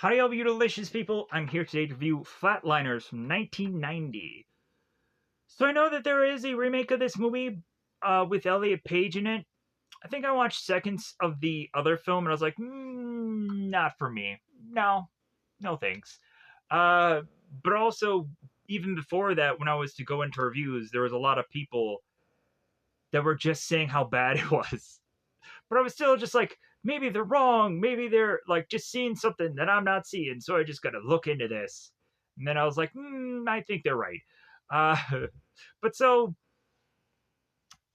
Howdy, all you delicious people. I'm here today to review Flatliners from 1990. So I know that there is a remake of this movie with Elliot Page in it. I think I watched seconds of the other film and I was like, not for me. No, no thanks. Uh, but also, even before that, when I was to go into reviews, there was a lot of people that were just saying how bad it was. But I was still just like, maybe they're wrong. Maybe they're like just seeing something that I'm not seeing. So I just got to look into this. And then I was like, I think they're right. Uh, but so,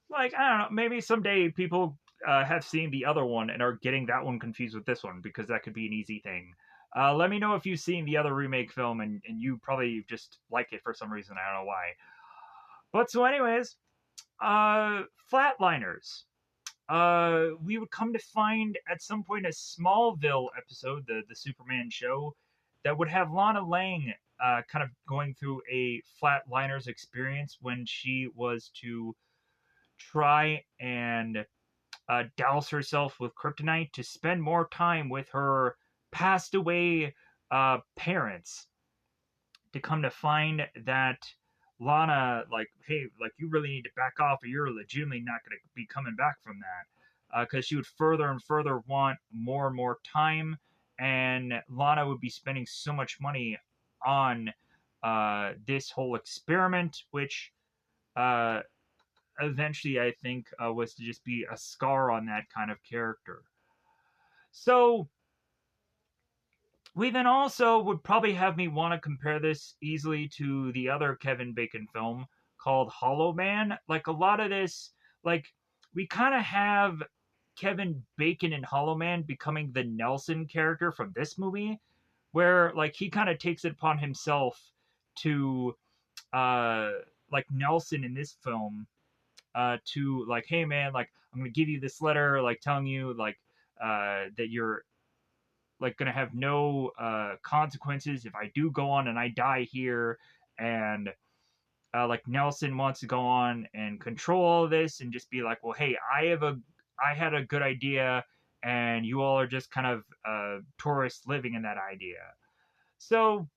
like, I don't know. Maybe someday people have seen the other one and are getting that one confused with this one because that could be an easy thing. Let me know if you've seen the other remake film and you probably just like it for some reason. I don't know why. But so, anyways, Flatliners. We would come to find at some point a Smallville episode, the Superman show, that would have Lana Lang kind of going through a Flatliners experience when she was to try and douse herself with kryptonite to spend more time with her passed away parents. To come to find that Lana, like, hey, like you really need to back off, or you're legitimately not going to be coming back from that, because she would further and further want more and more time, and Lana would be spending so much money on this whole experiment, which uh, eventually I think was to just be a scar on that kind of character. So we then also would probably have me want to compare this easily to the other Kevin Bacon film called Hollow Man. Like a lot of this, like we kind of have Kevin Bacon in Hollow Man becoming the Nelson character from this movie, where like he kind of takes it upon himself to uh like Nelson in this film to like, hey man, like I'm gonna give you this letter like telling you like that you're like gonna have no consequences if I do go on and I die here. And like Nelson wants to go on and control all of this and just be like, well, hey, I had a good idea, and you all are just kind of tourists living in that idea. So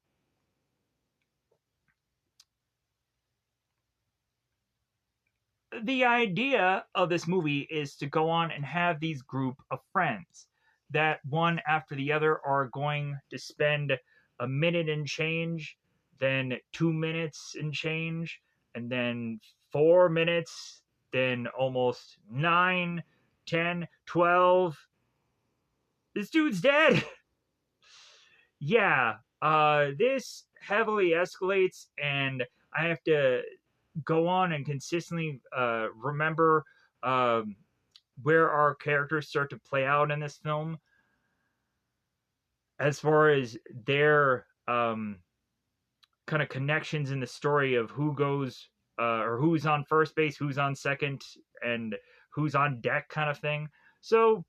the idea of this movie is to go on and have these group of friends that one after the other are going to spend a minute and change, then 2 minutes and change, and then 4 minutes, then almost 9, 10, 12. This dude's dead. Yeah, this heavily escalates, and I have to go on and consistently remember um, where our characters start to play out in this film as far as their kind of connections in the story of who goes or who's on first base, who's on second, and who's on deck kind of thing. So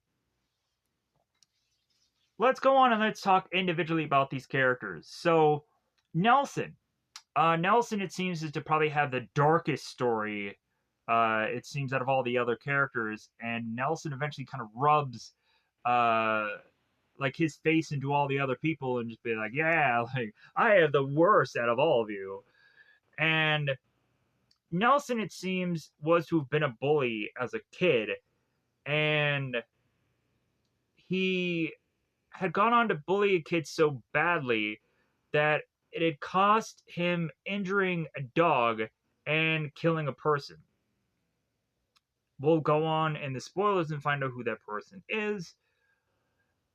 let's go on and let's talk individually about these characters. So Nelson. Nelson, it seems, is to probably have the darkest story, it seems, out of all the other characters. And Nelson eventually kind of rubs, uh, like, his face into all the other people and just be like, yeah, like, I have the worst out of all of you. And Nelson, it seems, was to have been a bully as a kid. And he had gone on to bully a kid so badly that it had cost him injuring a dog and killing a person. We'll go on in the spoilers and find out who that person is.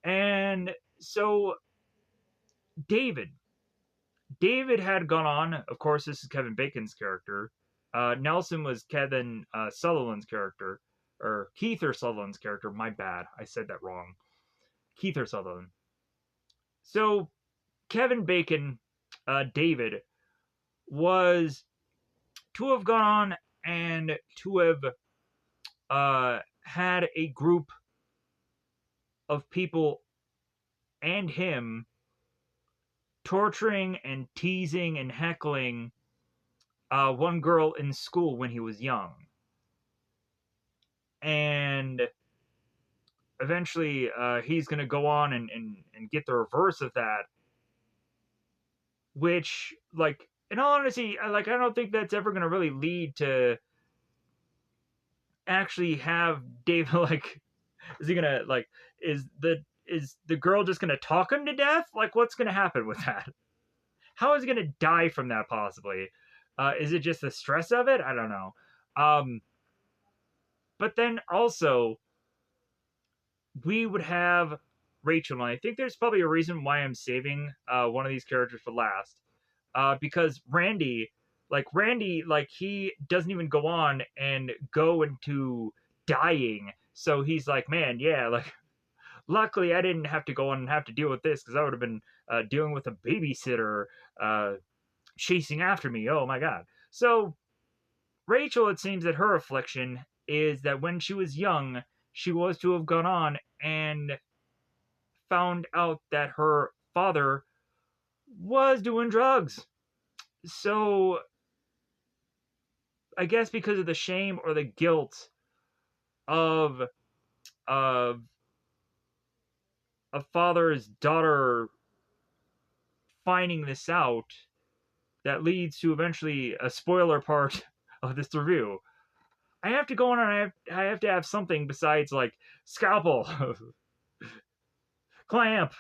And so David. David had gone on, of course, this is Kevin Bacon's character. Nelson was Kevin Sutherland's character, or Keither Sutherland's character. My bad, I said that wrong. Keither Sutherland. So Kevin Bacon, David, was to have gone on and to have had a group of people and him torturing and teasing and heckling one girl in school when he was young. And eventually he's going to go on and get the reverse of that, which, like, in all honesty, I don't think that's ever going to really lead to actually have David, like, is he gonna, like, is the girl just gonna talk him to death? Like, what's gonna happen with that? How is he gonna die from that, possibly? Is it just the stress of it? I don't know. Um, but then also, we would have Rachel, and I think there's probably a reason why I'm saving one of these characters for last. Because Randy, like, he doesn't even go on and go into dying. So he's like, man, yeah, like, luckily I didn't have to go on and have to deal with this, because I would have been dealing with a babysitter uh, chasing after me. Oh my god. So Rachel, it seems that her affliction is that when she was young, she was to have gone on and found out that her father was doing drugs. So I guess because of the shame or the guilt of of a father's daughter finding this out, that leads to eventually a spoiler part of this review. I have to go on and I have to have something besides, like, scalpel, clamp,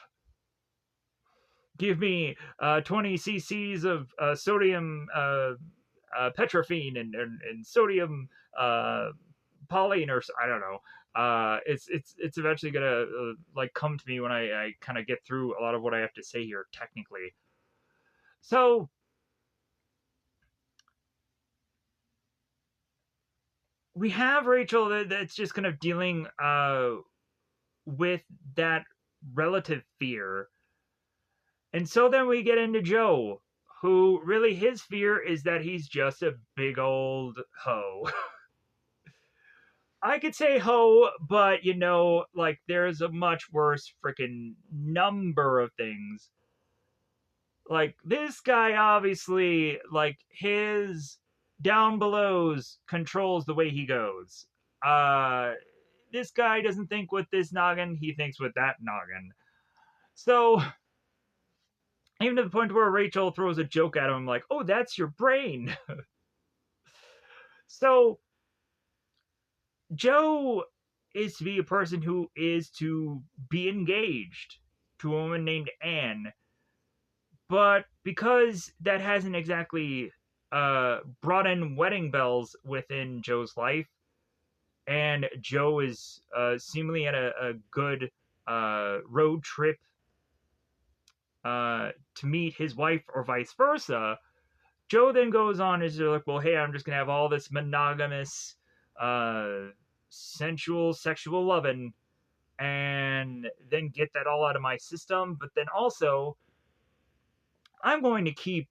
give me 20 cc's of sodium petrophene and sodium polyene, or I don't know. It's eventually gonna like come to me when I kind of get through a lot of what I have to say here technically. So we have Rachel that's just kind of dealing with that relative fear. And so then we get into Joe, who really, his fear is that he's just a big old hoe. I could say hoe, but like, there's a much worse freaking number of things. Like, this guy obviously, like, his down belows controls the way he goes. Uh this guy doesn't think with this noggin, he thinks with that noggin. So even to the point where Rachel throws a joke at him, like, "Oh, that's your brain." So Joe is to be a person who is to be engaged to a woman named Anne, but because that hasn't exactly brought in wedding bells within Joe's life, and Joe is seemingly at a good road trip to meet his wife or vice versa, Joe then goes on as like, well, hey, I'm just gonna have all this monogamous, uh, sensual, sexual loving, and then get that all out of my system. But then also, I'm going to keep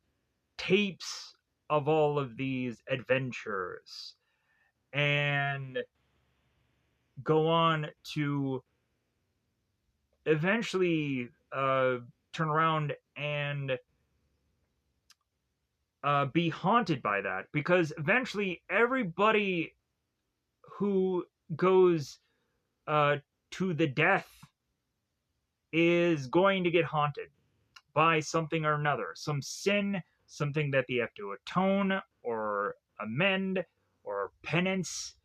tapes of all of these adventures and go on to eventually turn around and be haunted by that, because eventually everybody who goes uh, to the death is going to get haunted by something or another, some sin, something that they have to atone or amend or penance,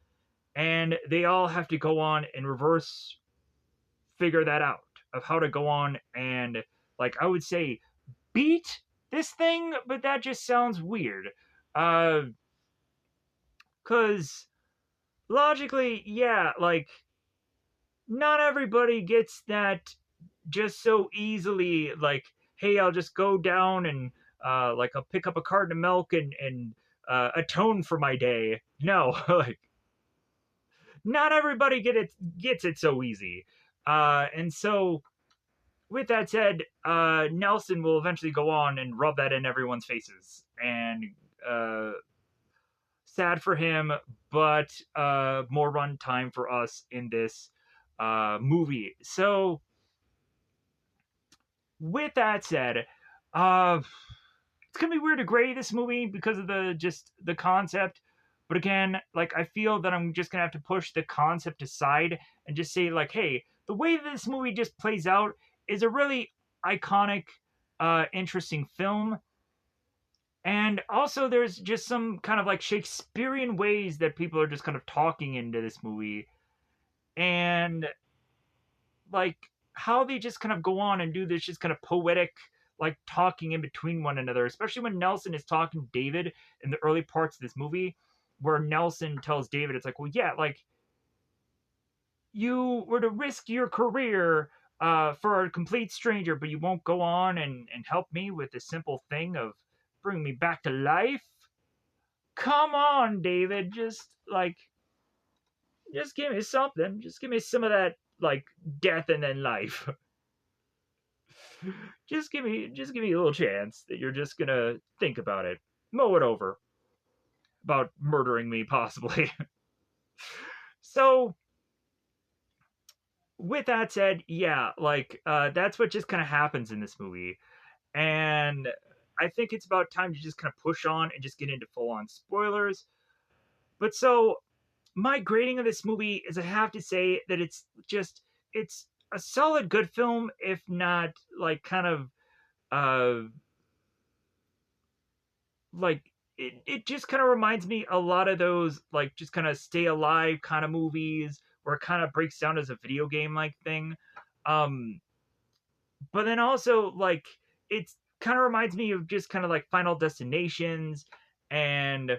and they all have to go on and reverse figure that out of how to go on and, like, I would say, beat this thing, but that just sounds weird. Cause logically, yeah, like, not everybody gets that just so easily. Like, hey, I'll just go down and like, I'll pick up a carton of milk and atone for my day. No, like, not everybody gets it so easy. And so, with that said, Nelson will eventually go on and rub that in everyone's faces, and uh, sad for him, but more run time for us in this movie. So, with that said, it's gonna be weird to grade this movie because of the concept. But again, like, I feel that I'm just gonna have to push the concept aside and just say, like, hey, the way that this movie just plays out is a really iconic, interesting film. And also, there's just some kind of like Shakespearean ways that people are just kind of talking into this movie, and like how they just kind of go on and do this just kind of poetic, like talking in between one another, especially when Nelson is talking to David in the early parts of this movie, where Nelson tells David, it's like, well, yeah, like you were to risk your career for a complete stranger, but you won't go on and help me with the simple thing of bring me back to life. Come on, David, just give me something. Just give me some of that like death and then life. Just give me a little chance that you're just gonna think about it. Mow it over. About murdering me possibly. So with that said, yeah, that's what just kind of happens in this movie. And I think it's about time to just kind of push on and just get into full on spoilers. But so my grading of this movie is I have to say that it's a solid good film, if not like kind of uh like it just kind of reminds me a lot of those like just kind of stay alive kind of movies where it kind of breaks down as a video game like thing. Um but then also like it's kind of reminds me of just kind of like Final Destinations and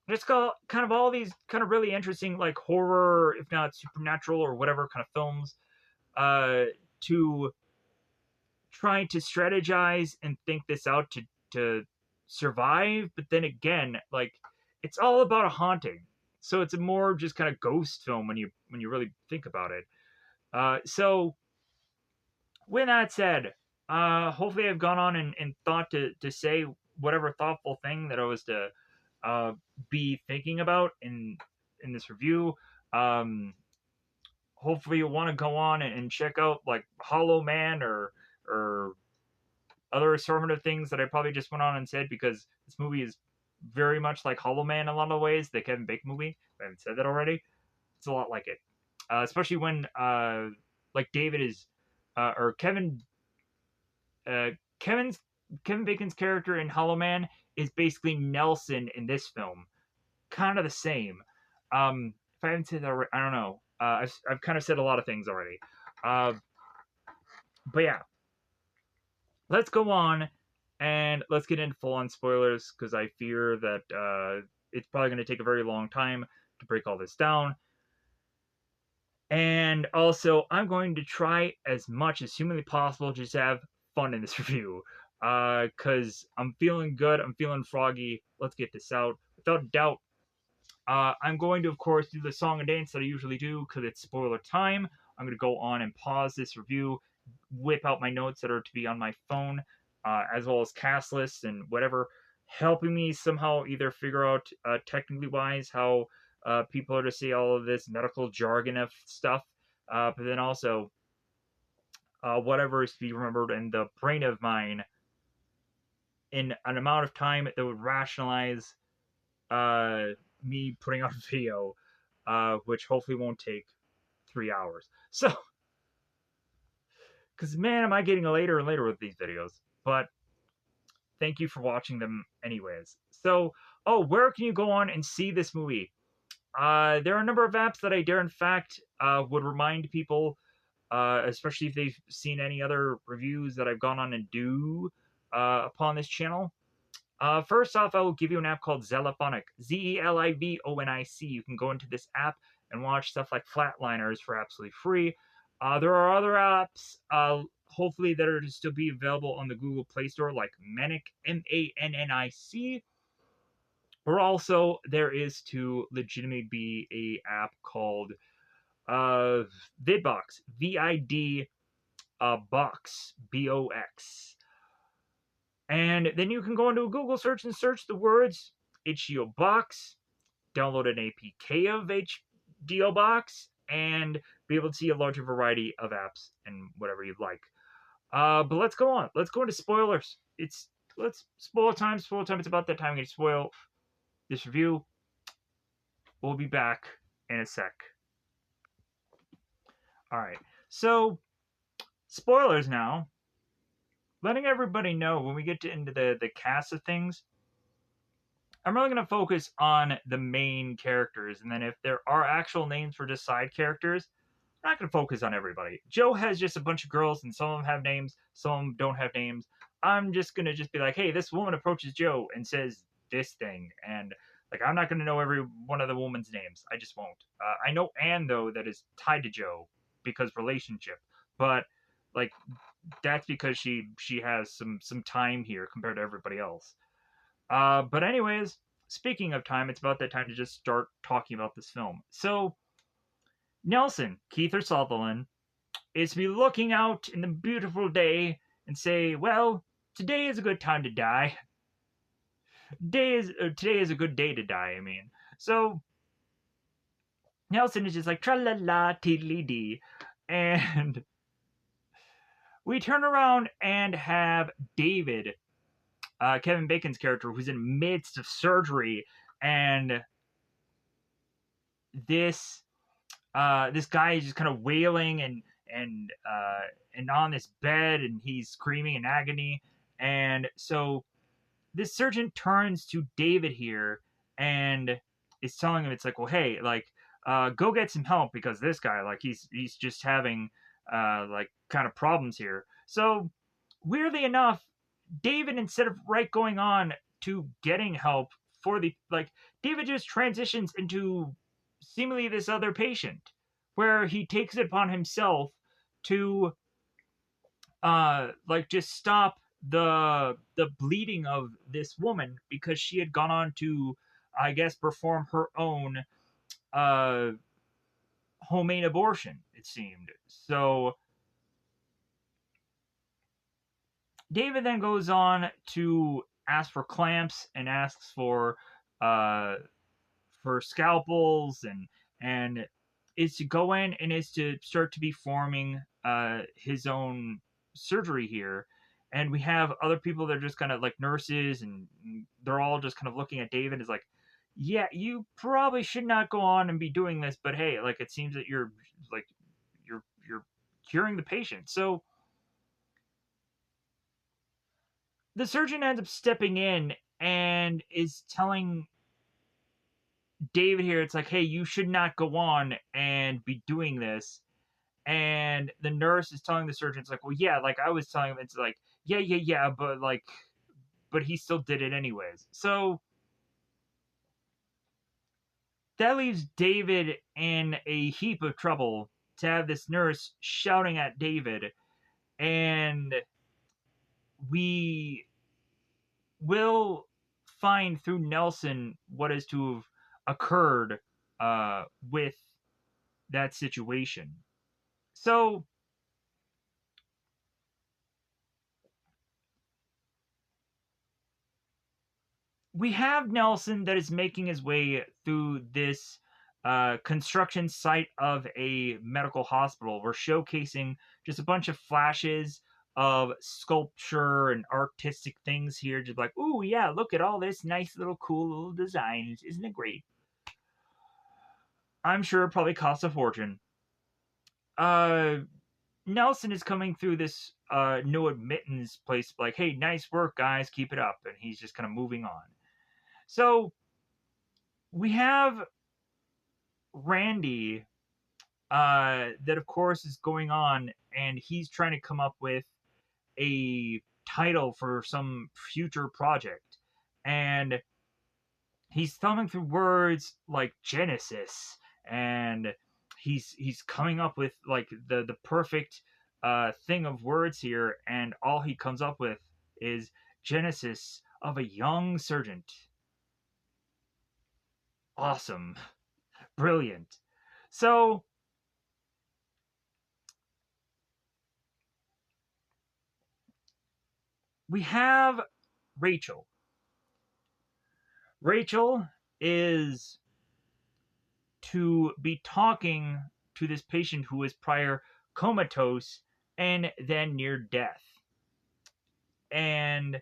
just kind of all these kind of really interesting like horror, if not supernatural or whatever kind of films, uh, to trying to strategize and think this out to survive. But then again, like it's all about a haunting, so it's a more just kind of ghost film when you really think about it. So with that said, hopefully I've gone on and thought to say whatever thoughtful thing that I was to uh, be thinking about in this review. Um, Hopefully you'll want to go on and check out like Hollow Man or other assortment of things that I probably just went on and said, because this movie is very much like Hollow Man in a lot of ways, the Kevin Bacon movie. I haven't said that already. It's a lot like it, especially when like David is or uh, Kevin's Kevin Bacon's character in Hollow Man is basically Nelson in this film, kind of the same. If I haven't said that already, I don't know. I've kind of said a lot of things already. Uh, but yeah, let's go on and let's get into full on spoilers because I fear that it's probably going to take a very long time to break all this down. And also, I'm going to try as much as humanly possible just to have fun in this review. Because I'm feeling good, I'm feeling froggy. Let's get this out. Without a doubt, I'm going to, of course, do the song and dance that I usually do because it's spoiler time. I'm going to go on and pause this review, whip out my notes that are to be on my phone, as well as cast lists and whatever, helping me somehow either figure out, technically wise, how people are to say all of this medical jargon of stuff, but then also whatever is to be remembered in the brain of mine in an amount of time that would rationalize uh, me putting out a video, which hopefully won't take 3 hours. So, because man, am I getting later and later with these videos. But thank you for watching them anyways. So, oh, where can you go on and see this movie? There are a number of apps that I dare, in fact, would remind people, especially if they've seen any other reviews that I've gone on and do upon this channel. First off, I will give you an app called Zelifonic. Zelivonic. You can go into this app and watch stuff like Flatliners for absolutely free. There are other apps, hopefully, that are to still be available on the Google Play Store, like Manic, Mannic. Or also, there is to legitimately be a app called Vidbox. VID Box. BOX. And then you can go into a Google search and search the words HDO Box, download an APK of HDO Box, and be able to see a larger variety of apps and whatever you'd like. But let's go on. Let's go into spoilers. Let's spoiler time. Spoiler time. It's about that time I'm going to spoil this review. We'll be back in a sec. All right. So, spoilers now. Letting everybody know when we get into the cast of things, I'm really going to focus on the main characters. And then if there are actual names for just side characters, I'm not going to focus on everybody. Joe has just a bunch of girls, and some of them have names, some of them don't have names. I'm just going to just be like, hey, this woman approaches Joe and says this thing. And like, I'm not going to know every one of the woman's names. I just won't. I know Anne, though, that is tied to Joe because relationship. But like, that's because she has some time here compared to everybody else. But anyways, speaking of time, it's about that time to just start talking about this film. So Nelson, Keith or Sutherland, is to be looking out in the beautiful day and say, well, today is a good time to die. Today is a good day to die, I mean. So Nelson is just like tra la la tiddly dee. And we turn around and have David, Kevin Bacon's character, who's in midst of surgery, and this this guy is just kind of wailing and on this bed, and he's screaming in agony. And so this surgeon turns to David here and is telling him, it's like, well, hey, like, go get some help because this guy, like, he's just having like kind of problems here. So weirdly enough, David, instead of right going on to getting help for the like, David just transitions into seemingly this other patient where he takes it upon himself to like just stop the bleeding of this woman because she had gone on to, I guess, perform her own uh homemade abortion, it seemed. So David then goes on to ask for clamps and asks uh for scalpels, and is to go in and is to start to be forming his own surgery here. And we have other people that are just kind of like nurses, and they're all just kind of looking at David as like, yeah, you probably should not go on and be doing this, but hey, like, it seems that like you're curing the patient. So the surgeon ends up stepping in and is telling David here, it's like, hey, you should not go on and be doing this. And the nurse is telling the surgeon, it's like, well, yeah, like I was telling him, it's like, yeah, but like, but he still did it anyways. So that leaves David in a heap of trouble to have this nurse shouting at David. And we will find through Nelson what is to have occurred with that situation. So we have Nelson that is making his way through this construction site of a medical hospital. We're showcasing just a bunch of flashes of sculpture and artistic things here. Just like, ooh, yeah, look at all this nice little cool little designs. Isn't it great? I'm sure it probably costs a fortune. Uh, Nelson is coming through this no admittance place, like, hey, nice work, guys, keep it up. And he's just kind of moving on. So we have Randy, that of course is going on, and he's trying to come up with a title for some future project, and he's thumbing through words like Genesis, and he's coming up with like the perfect thing of words here, and all he comes up with is Genesis of a young surgeon. Awesome, brilliant. So we have Rachel. Rachel is to be talking to this patient who was prior comatose and then near death. And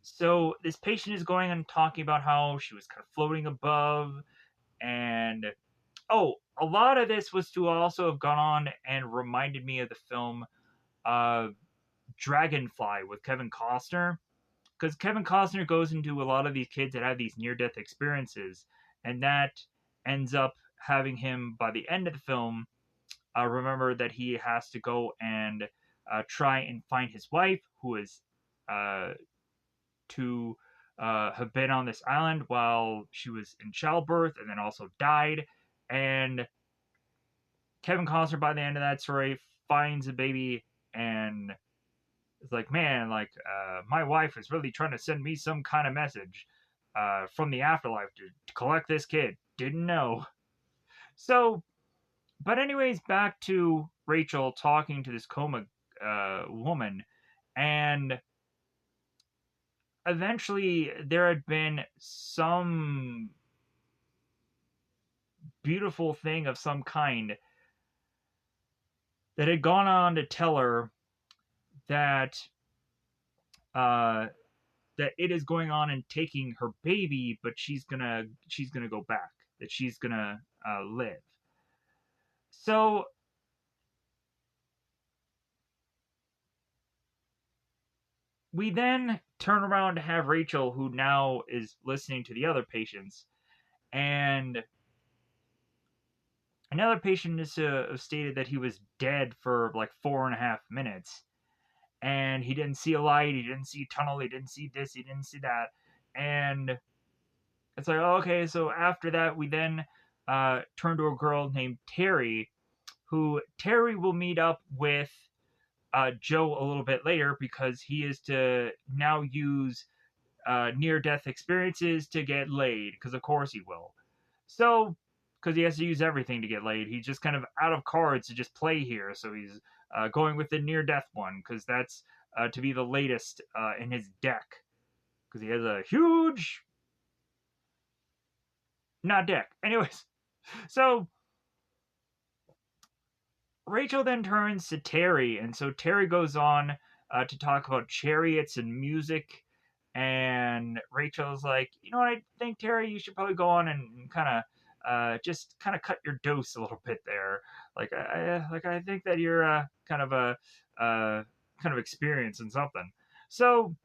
so this patient is going and talking about how she was kind of floating above, and Oh, a lot of this was to also have gone on and reminded me of the film uh, Dragonfly with Kevin Costner, because Kevin Costner goes into a lot of these kids that have these near death experiences, and that ends up having him by the end of the film remember that he has to go and try and find his wife, who is uh, to have been on this island while she was in childbirth and then also died. And Kevin Costner, by the end of that story, finds a baby and it's like, man, like my wife is really trying to send me some kind of message from the afterlife to collect this kid. Didn't know. So, but anyways, back to Rachel talking to this coma woman, and eventually there had been some beautiful thing of some kind that had gone on to tell her that uh, that it is going on and taking her baby, but she's gonna go back. That she's gonna live. So we then turn around to have Rachel, who now is listening to the other patients, and another patient is stated that he was dead for like 4.5 minutes, and he didn't see a light, he didn't see a tunnel, he didn't see this, he didn't see that, and it's like, oh, okay. So after that, we then turn to a girl named Terry, who Terry will meet up with Joe a little bit later because he is to now use near death experiences to get laid, because of course he will. So, because he has to use everything to get laid, he's just kind of out of cards to just play here. So he's going with the near death one because that's to be the latest in his deck, because he has a huge not deck. Anyways, so Rachel then turns to Terry, and so Terry goes on to talk about chariots and music. And Rachel's like, you know what, I think, Terry, you should probably go on and kind of just kind of cut your dose a little bit there. I think that you're kind of a kind of experiencing something. So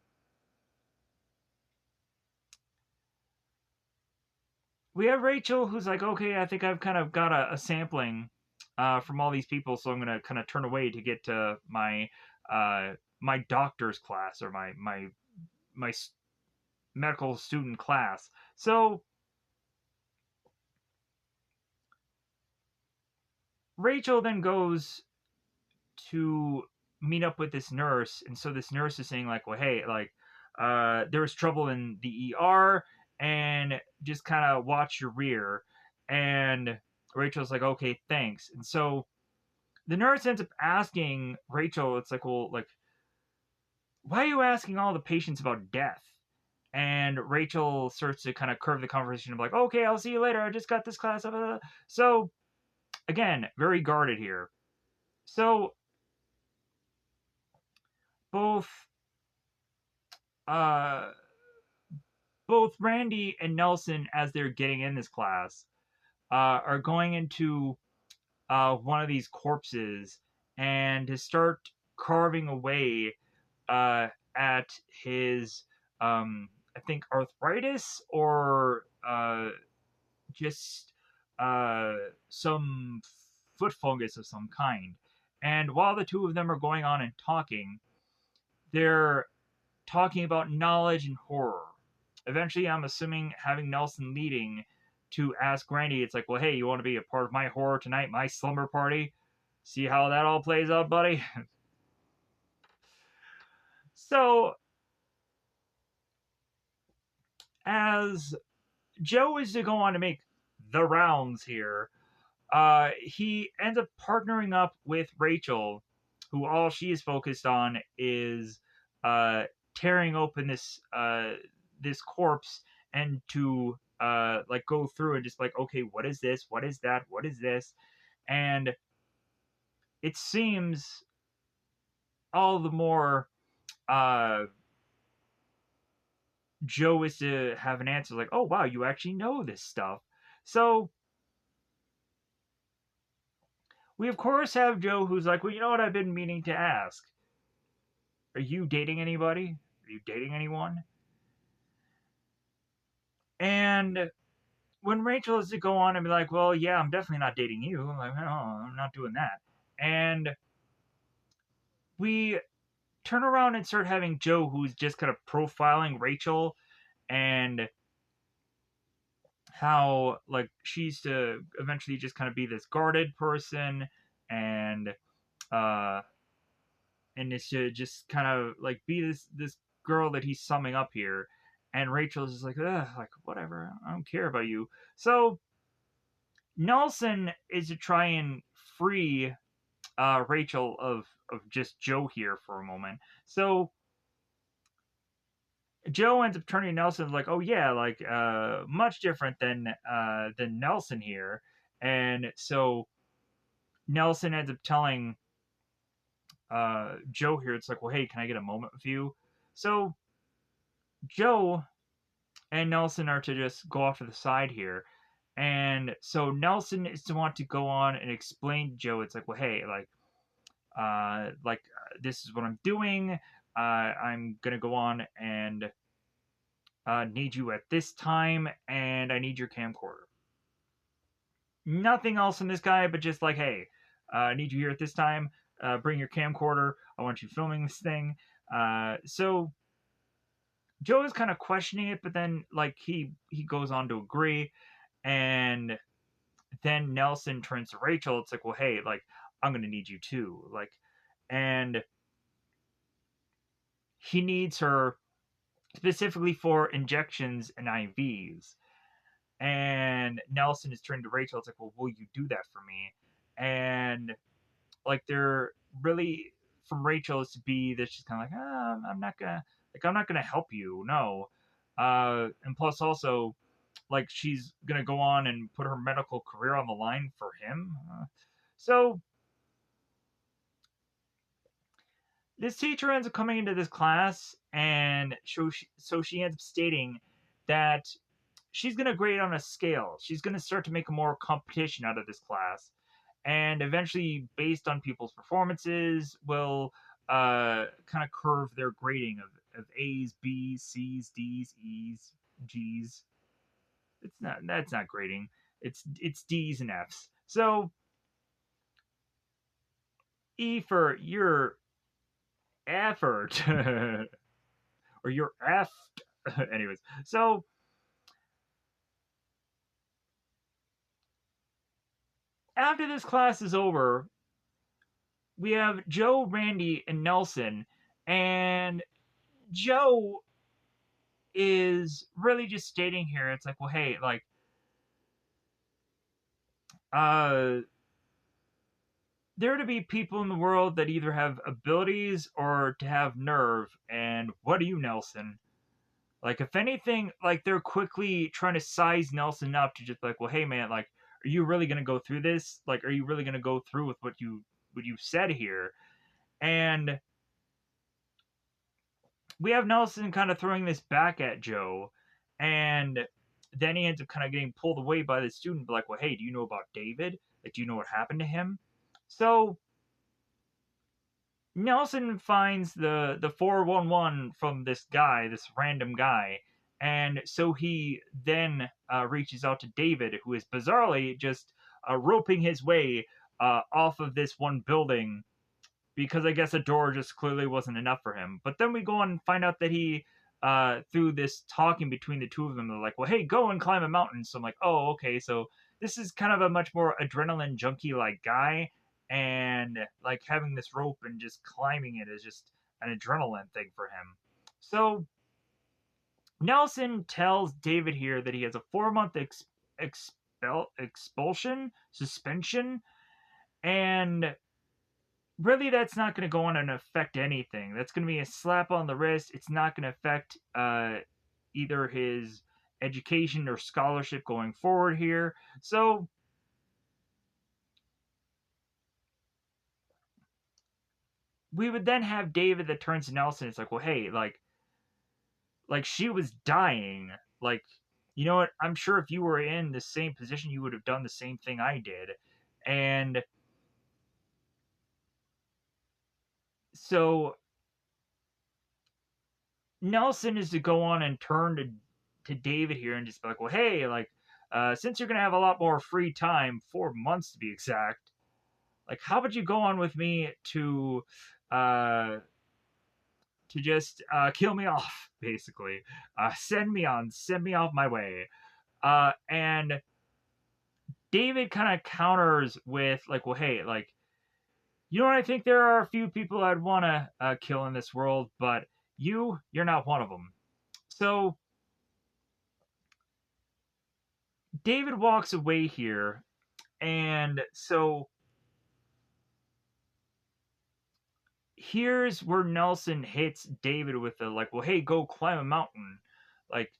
we have Rachel who's like, okay, I think I've kind of got a sampling from all these people, so I'm gonna kind of turn away to get to my doctor's class or my medical student class. So Rachel then goes to meet up with this nurse, and so this nurse is saying like, well, hey, like there was trouble in the ER, and just kind of watch your rear. And Rachel's like, okay, thanks. And so the nurse ends up asking Rachel, it's like, well, like, why are you asking all the patients about death? And Rachel starts to kind of curve the conversation of like, okay, I'll see you later. I just got this class. So again, very guarded here. So both uh both Randy and Nelson, as they're getting in this class, are going into one of these corpses and to start carving away at his, I think, arthritis or just uh, some foot fungus of some kind. And while the two of them are going on and talking, they're talking about knowledge and horror. Eventually, I'm assuming having Nelson leading to ask Randy, it's like, well, hey, you want to be a part of my horror tonight, my slumber party? See how that all plays out, buddy? So, as Joe is to go on to make the rounds here, he ends up partnering up with Rachel, who all she is focused on is uh, tearing open this corpse and to like go through and just like, okay, what is this? What is that? What is this? And it seems all the more uh, Joe is to have an answer like, oh wow, you actually know this stuff. So We of course have Joe, who's like, well, you know what? I've been meaning to ask. Are you dating anybody? Are you dating anyone? And when Rachel has to go on and be like, well, yeah, I'm definitely not dating you. I'm like, no, I'm not doing that. And we turn around and start having Joe, who's just kind of profiling Rachel and how like she's to eventually just kind of be this guarded person and uh it's to just kind of like be this girl that he's summing up here. And Rachel's just like, ugh, like whatever, I don't care about you. So Nelson is to try and free Rachel of just Joe here for a moment. So Joe ends up turning to Nelson like, oh yeah, like much different than Nelson here. And so Nelson ends up telling Joe here, it's like, well, hey, can I get a moment with you? So Joe and Nelson are to just go off to the side here. And so Nelson is to want to go on and explain to Joe, it's like, well, hey, this is what I'm doing. I'm gonna go on and need you at this time, and I need your camcorder. Nothing else in this guy, but just like, hey, I need you here at this time. Bring your camcorder. I want you filming this thing. So Joe is kind of questioning it, but then like he goes on to agree, and then Nelson turns to Rachel. It's like, well, hey, like I'm gonna need you too, like, and he needs her specifically for injections and IVs. And Nelson is turning to Rachel. It's like, well, will you do that for me? And like they're really from Rachel is to be that she's kind of like, I'm not gonna help you, no. And plus also like she's gonna go on and put her medical career on the line for him. So this teacher ends up coming into this class, and so she ends up stating that she's going to grade on a scale. She's going to start to make a more competition out of this class. And eventually, based on people's performances, will kind of curve their grading of A's, B's, C's, D's, E's, G's. That's not grading. It's D's and F's. So E for your effort or your F. Anyways, so after this class is over, we have Joe, Randy, and Nelson, and Joe is really just stating here, it's like, well, hey, like, uh, there are to be people in the world that either have abilities or to have nerve, and what are you, Nelson? Like, if anything, like, they're quickly trying to size Nelson up to just like, well, hey, man, like, are you really gonna go through this? Like, are you really gonna go through with what you said here? And we have Nelson kind of throwing this back at Joe, and then he ends up kind of getting pulled away by the student, like, well, hey, do you know about David? Like, do you know what happened to him? So Nelson finds the 411 from this guy, this random guy, and so he then reaches out to David, who is bizarrely just roping his way off of this one building because I guess a door just clearly wasn't enough for him. But then we go on and find out that he, through this talking between the two of them, they're like, well, hey, go and climb a mountain. So I'm like, oh, okay. So this is kind of a much more adrenaline junkie like guy. And like having this rope and just climbing it is just an adrenaline thing for him. So Nelson tells David here that he has a 4 month expulsion, suspension, and really that's not going to go on and affect anything. That's going to be a slap on the wrist. It's not going to affect either his education or scholarship going forward here. So we would then have David that turns to Nelson. It's like, well, hey, like she was dying. Like, you know what? I'm sure if you were in the same position, you would have done the same thing I did. And So Nelson is to go on and turn to David here and just be like, well, hey, like, since you're gonna have a lot more free time, 4 months to be exact, like, how about you go on with me uh, to just kill me off, basically, send me off my way, and David kind of counters with like, well, hey, like, you know what? I think there are a few people I'd want to kill in this world, but you're not one of them. So David walks away here, and so here's where Nelson hits David with the like, well, hey, go climb a mountain. Like,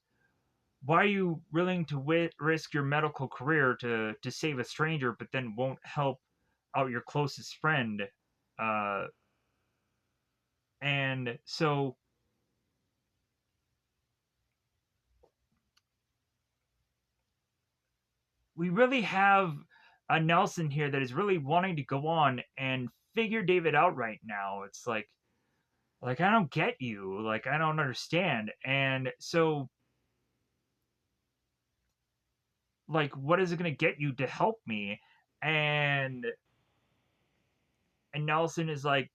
why are you willing to risk your medical career to save a stranger, but then won't help out your closest friend? Uh, and so we really have a Nelson here that is really wanting to go on and figure David out right now. It's like I don't get you, like I don't understand. And so like what is it going to get you to help me? And and Nelson is like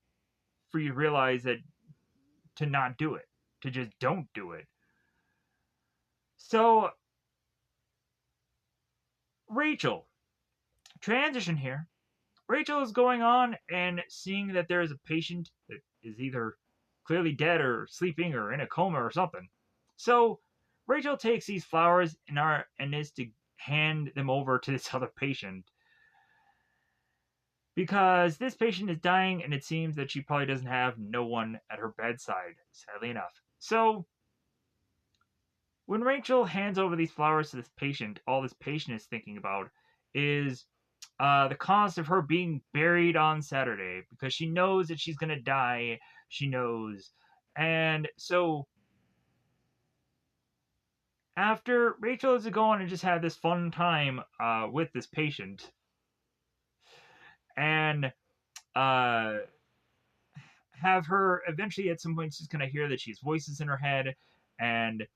for you to realize that to not do it, to just don't do it. So Rachel, transition here. Rachel is going on and seeing that there is a patient that is either clearly dead or sleeping or in a coma or something. So Rachel takes these flowers and is to hand them over to this other patient because this patient is dying and it seems that she probably doesn't have no one at her bedside, sadly enough. So when Rachel hands over these flowers to this patient, all this patient is thinking about is the cost of her being buried on Saturday because she knows that she's gonna die. She knows, and so after Rachel is to go on and just have this fun time with this patient, and uh, have her eventually at some point she's gonna hear that she has voices in her head, and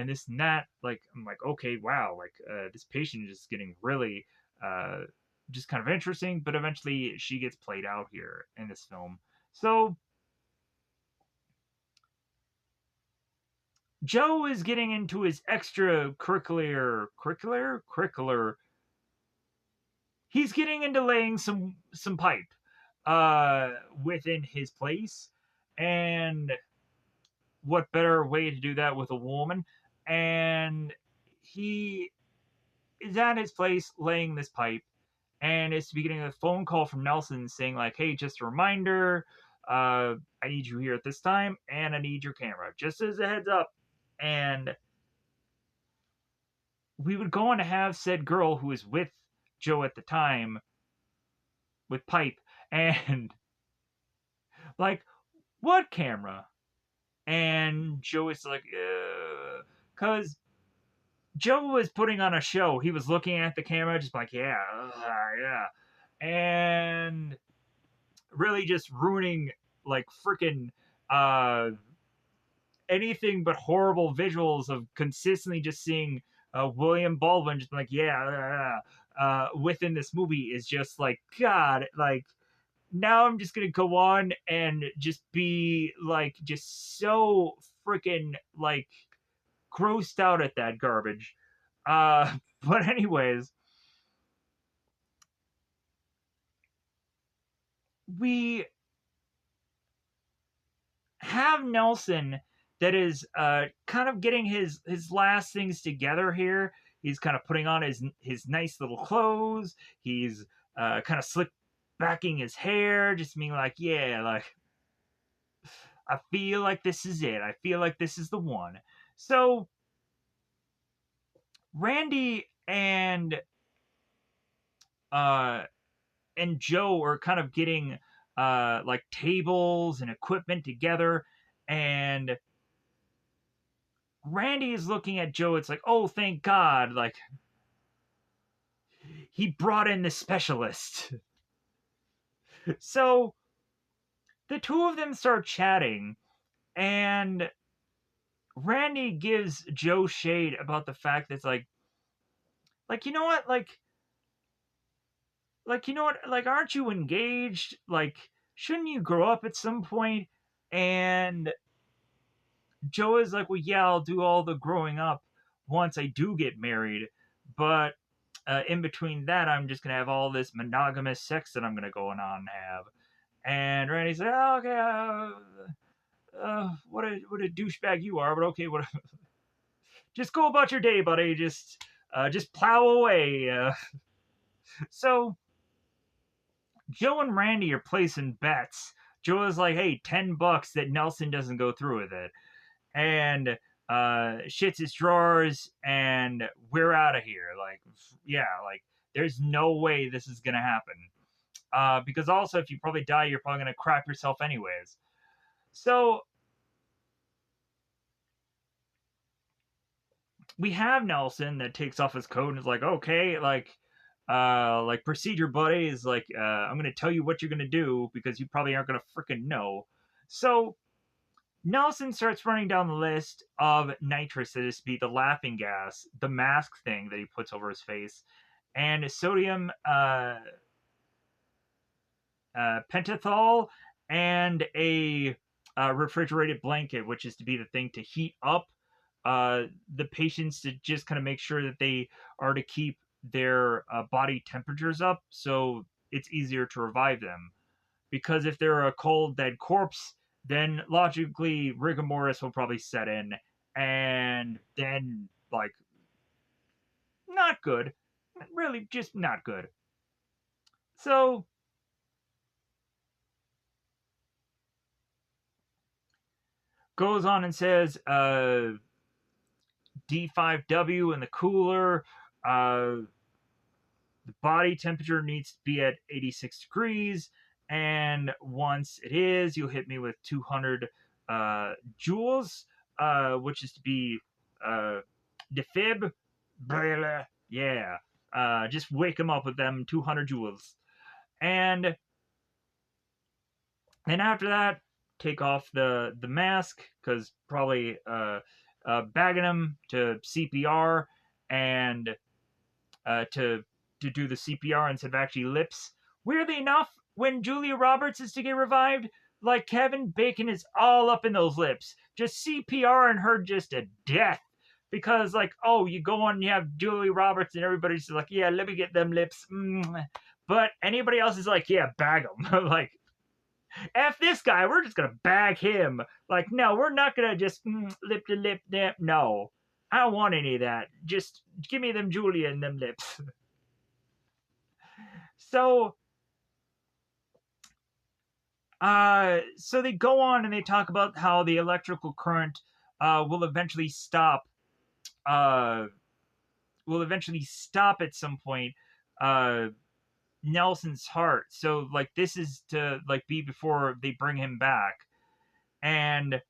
this and that. Like I'm like, okay, wow, like this patient is getting really uh, just kind of interesting, but eventually she gets played out here in this film. So Joe is getting into his extracurricular. He's getting into laying some pipe within his place, and what better way to do that with a woman? And he is at his place laying this pipe, and it's getting a phone call from Nelson saying like, "Hey, just a reminder, I need you here at this time, and I need your camera, just as a heads up." And we would go on to have said girl who was with Joe at the time with pipe, and like, what camera? And Joe is like, because Joe was putting on a show. He was looking at the camera, just like, yeah, yeah, and really just ruining like freaking anything but horrible visuals of consistently just seeing William Baldwin just like, yeah, within this movie is just like, God, like now I'm just gonna go on and just be like, just so freaking like grossed out at that garbage. But anyways, we have Nelson that is kind of getting his last things together here. He's kind of putting on his nice little clothes. He's kind of slick backing his hair, just being like, yeah, like I feel like this is it. I feel like this is the one. So Randy uh and Joe are kind of getting like tables and equipment together, and Randy is looking at Joe. It's like, oh, thank God, like he brought in the specialist. So the two of them start chatting, and Randy gives Joe shade about the fact that it's you know what, you know what, aren't you engaged? Shouldn't you grow up at some point? And Joe is like, well, yeah, I'll do all the growing up once I do get married, but in between that, I'm just gonna have all this monogamous sex that I'm gonna go on and have. And Randy's like, oh, okay, what a douchebag you are, but okay, what? Just go about your day, buddy. Just plow away. So Joe and Randy are placing bets. Joe is like, hey, $10 that Nelson doesn't go through with it, and shits his drawers, and we're out of here. Yeah, there's no way this is gonna happen. Because also, if you probably die, you're probably gonna crap yourself anyways. So we have Nelson that takes off his coat and is like, okay, procedure buddy is like, I'm gonna tell you what you're gonna do because you probably aren't gonna freaking know. So Nelson starts running down the list of nitrous that is to be the laughing gas, the mask thing that he puts over his face, and sodium pentothal, and a refrigerated blanket, which is to be the thing to heat up the patients to just kind of make sure that they are to keep their body temperatures up so it's easier to revive them. Because if they're a cold, dead corpse, then logically rigor mortis will probably set in, and then, not good. Really, just not good. So, goes on and says, D5W in the cooler. The body temperature needs to be at 86 degrees. And once it is, you'll hit me with 200 joules, which is to be defib. Yeah. Just wake him up with them 200 joules. And then after that, take off the mask, because probably bagging him to CPR, and to do the CPR instead of actually lips. Weirdly enough, when Julia Roberts is to get revived, Kevin Bacon is all up in those lips, just CPR and her just to death. Because oh, you go on and you have Julia Roberts and everybody's just like, yeah, let me get them lips. But anybody else is like, yeah, bag them. F this guy, we're just gonna bag him. No, we're not gonna just lip to lip. No, I don't want any of that. Just give me them Julia and them lips. So, so they go on and they talk about how the electrical current will eventually stop. Will eventually stop at some point. Nelson's heart. So this is to be before they bring him back, and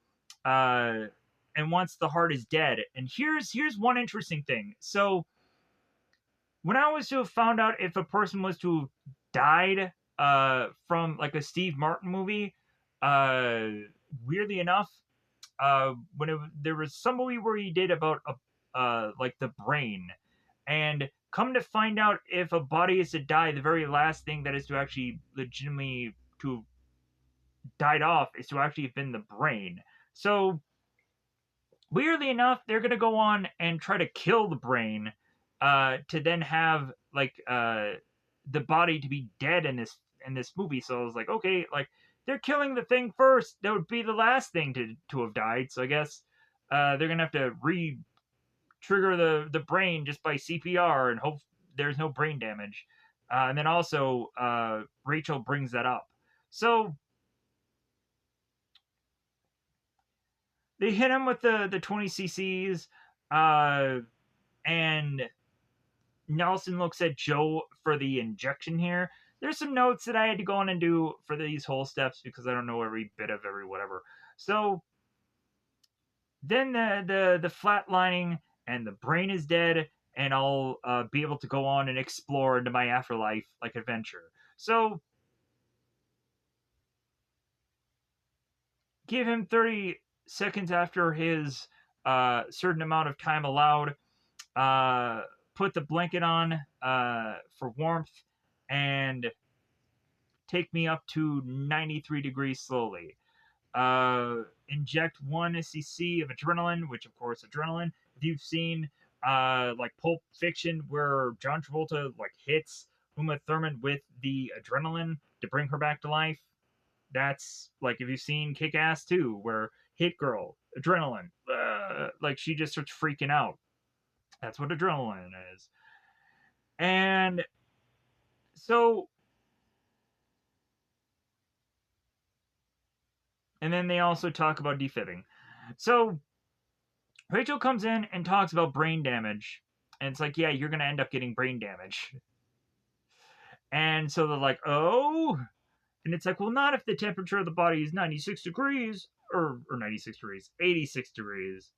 once the heart is dead. And here's one interesting thing. So when I was to have found out if a person was to have died from a Steve Martin movie, weirdly enough, there was some movie where he did about the brain, and come to find out, if a body is to die, the very last thing that is to actually legitimately to have died off is to actually have been the brain. So weirdly enough, they're gonna go on and try to kill the brain, to then have the body to be dead in this movie. So I was like, okay, they're killing the thing first. That would be the last thing to have died. So I guess they're gonna have to trigger the brain just by CPR and hope there's no brain damage. And then also Rachel brings that up. So they hit him with the 20 cc's, and Nelson looks at Joe for the injection here. There's some notes that I had to go on and do for these whole steps because I don't know every bit of every whatever. So then the flatlining and the brain is dead, and I'll be able to go on and explore into my afterlife adventure. So give him 30 seconds after his certain amount of time allowed. Uh, put the blanket on for warmth and take me up to 93 degrees slowly. Inject 1 cc of adrenaline, which of course adrenaline. If you've seen like Pulp Fiction, where John Travolta like hits Uma Thurman with the adrenaline to bring her back to life, that's like if you've seen Kick Ass 2, where Hit Girl adrenaline, like she just starts freaking out. That's what adrenaline is. And so, and then they also talk about defibbing. So Rachel comes in and talks about brain damage. And it's like, yeah, you're going to end up getting brain damage. And so they're like, oh. And it's like, well, not if the temperature of the body is 96 degrees, or 96 degrees, 86 degrees,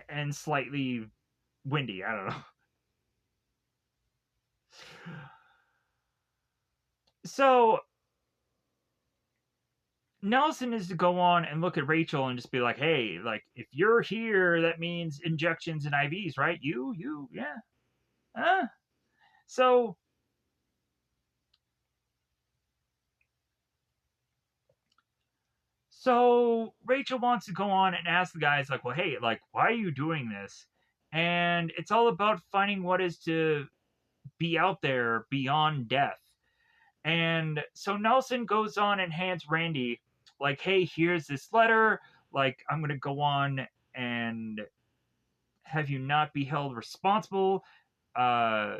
and slightly windy. I don't know. So Nelson is to go on and look at Rachel and just be like, hey, like, if you're here, that means injections and IVs, right? Yeah. Huh? So Rachel wants to go on and ask the guys, like, well, hey, like, why are you doing this? And it's all about finding what is to be out there beyond death. And so Nelson goes on and hands Randy, like, hey, here's this letter. Like, I'm going to go on and have you not be held responsible, uh,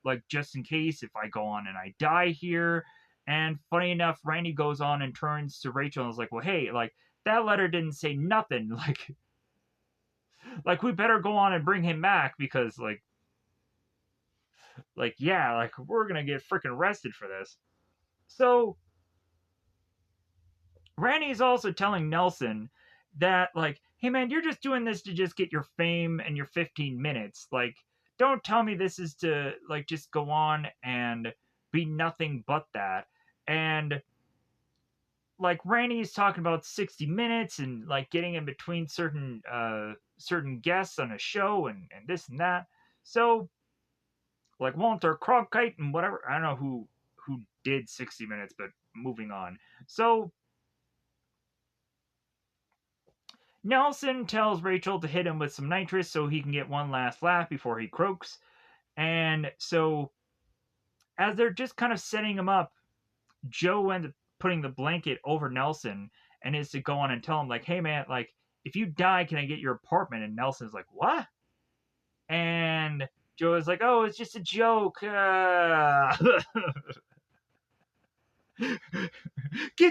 like, just in case if I go on and I die here. And funny enough, Randy goes on and turns to Rachel and is like, well, hey, like, that letter didn't say nothing. Like we better go on and bring him back because, yeah, like, we're going to get freaking arrested for this. So Randy's also telling Nelson that, like, hey man, you're just doing this to just get your fame and your 15 minutes. Like, don't tell me this is to, like, just go on and be nothing but that. And like Randy's talking about 60 minutes and like getting in between certain guests on a show and this and that. So like Walter Cronkite and whatever, I don't know who did 60 minutes, but moving on. So Nelson tells Rachel to hit him with some nitrous so he can get one last laugh before he croaks. And so, as they're just kind of setting him up, Joe ends up putting the blanket over Nelson and is to go on and tell him, like, hey man, like, if you die, can I get your apartment? And Nelson's like, what? And Joe is like, oh, it's just a joke. Get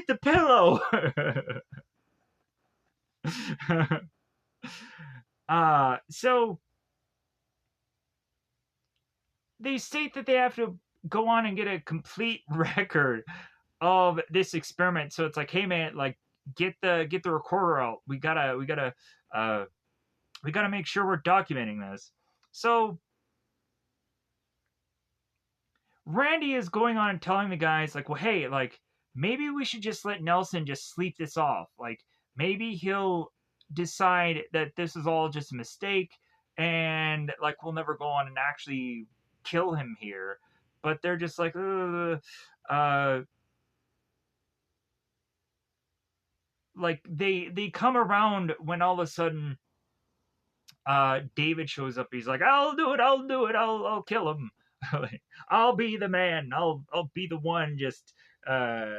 the pillow. So they state that they have to go on and get a complete record of this experiment. So it's like, hey man, like, get the recorder out. We gotta make sure we're documenting this. So Randy is going on and telling the guys, like, well, hey, like, maybe we should just let Nelson just sleep this off. Like, maybe he'll decide that this is all just a mistake and, like, we'll never go on and actually kill him here. But they're just like, like, they come around when all of a sudden David shows up. He's like, I'll do it, I'll kill him. I'll be the man. I'll be the one just uh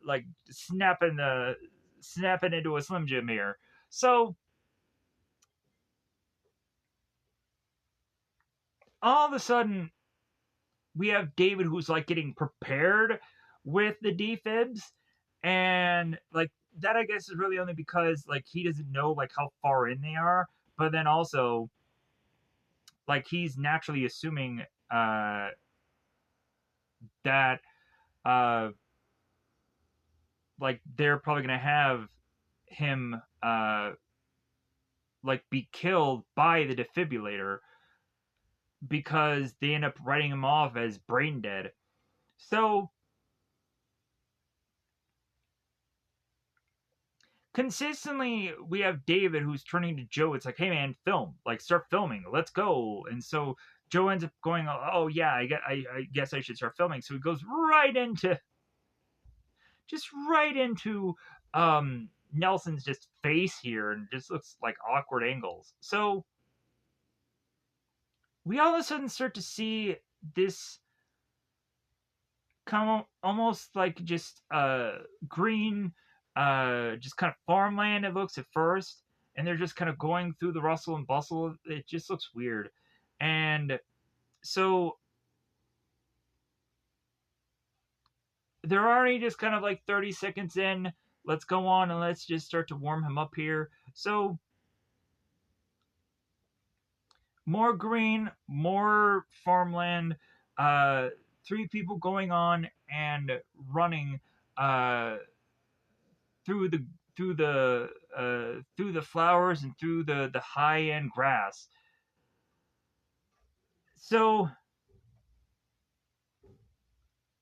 like snapping into a Slim Jim here. So all of a sudden we have David who's like getting prepared with the defibs, and like that I guess is really only because like he doesn't know like how far in they are, but then also like he's naturally assuming that uh like they're probably gonna have him like be killed by the defibrillator because they end up writing him off as brain dead. So consistently we have David who's turning to Joe. It's like, hey man, film, like start filming, let's go. And so Joe ends up going, oh yeah, I guess I should start filming. So he goes right into Nelson's just face here, and just looks like awkward angles. So we all of a sudden start to see this come almost like just green, just kind of farmland. It looks at first, and they're just kind of going through the rustle and bustle. It just looks weird, and so they're already just kind of like 30 seconds in. Let's go on and let's just start to warm him up here. So more green, more farmland, uh, three people going on and running uh, through the through the flowers and through the high end grass. So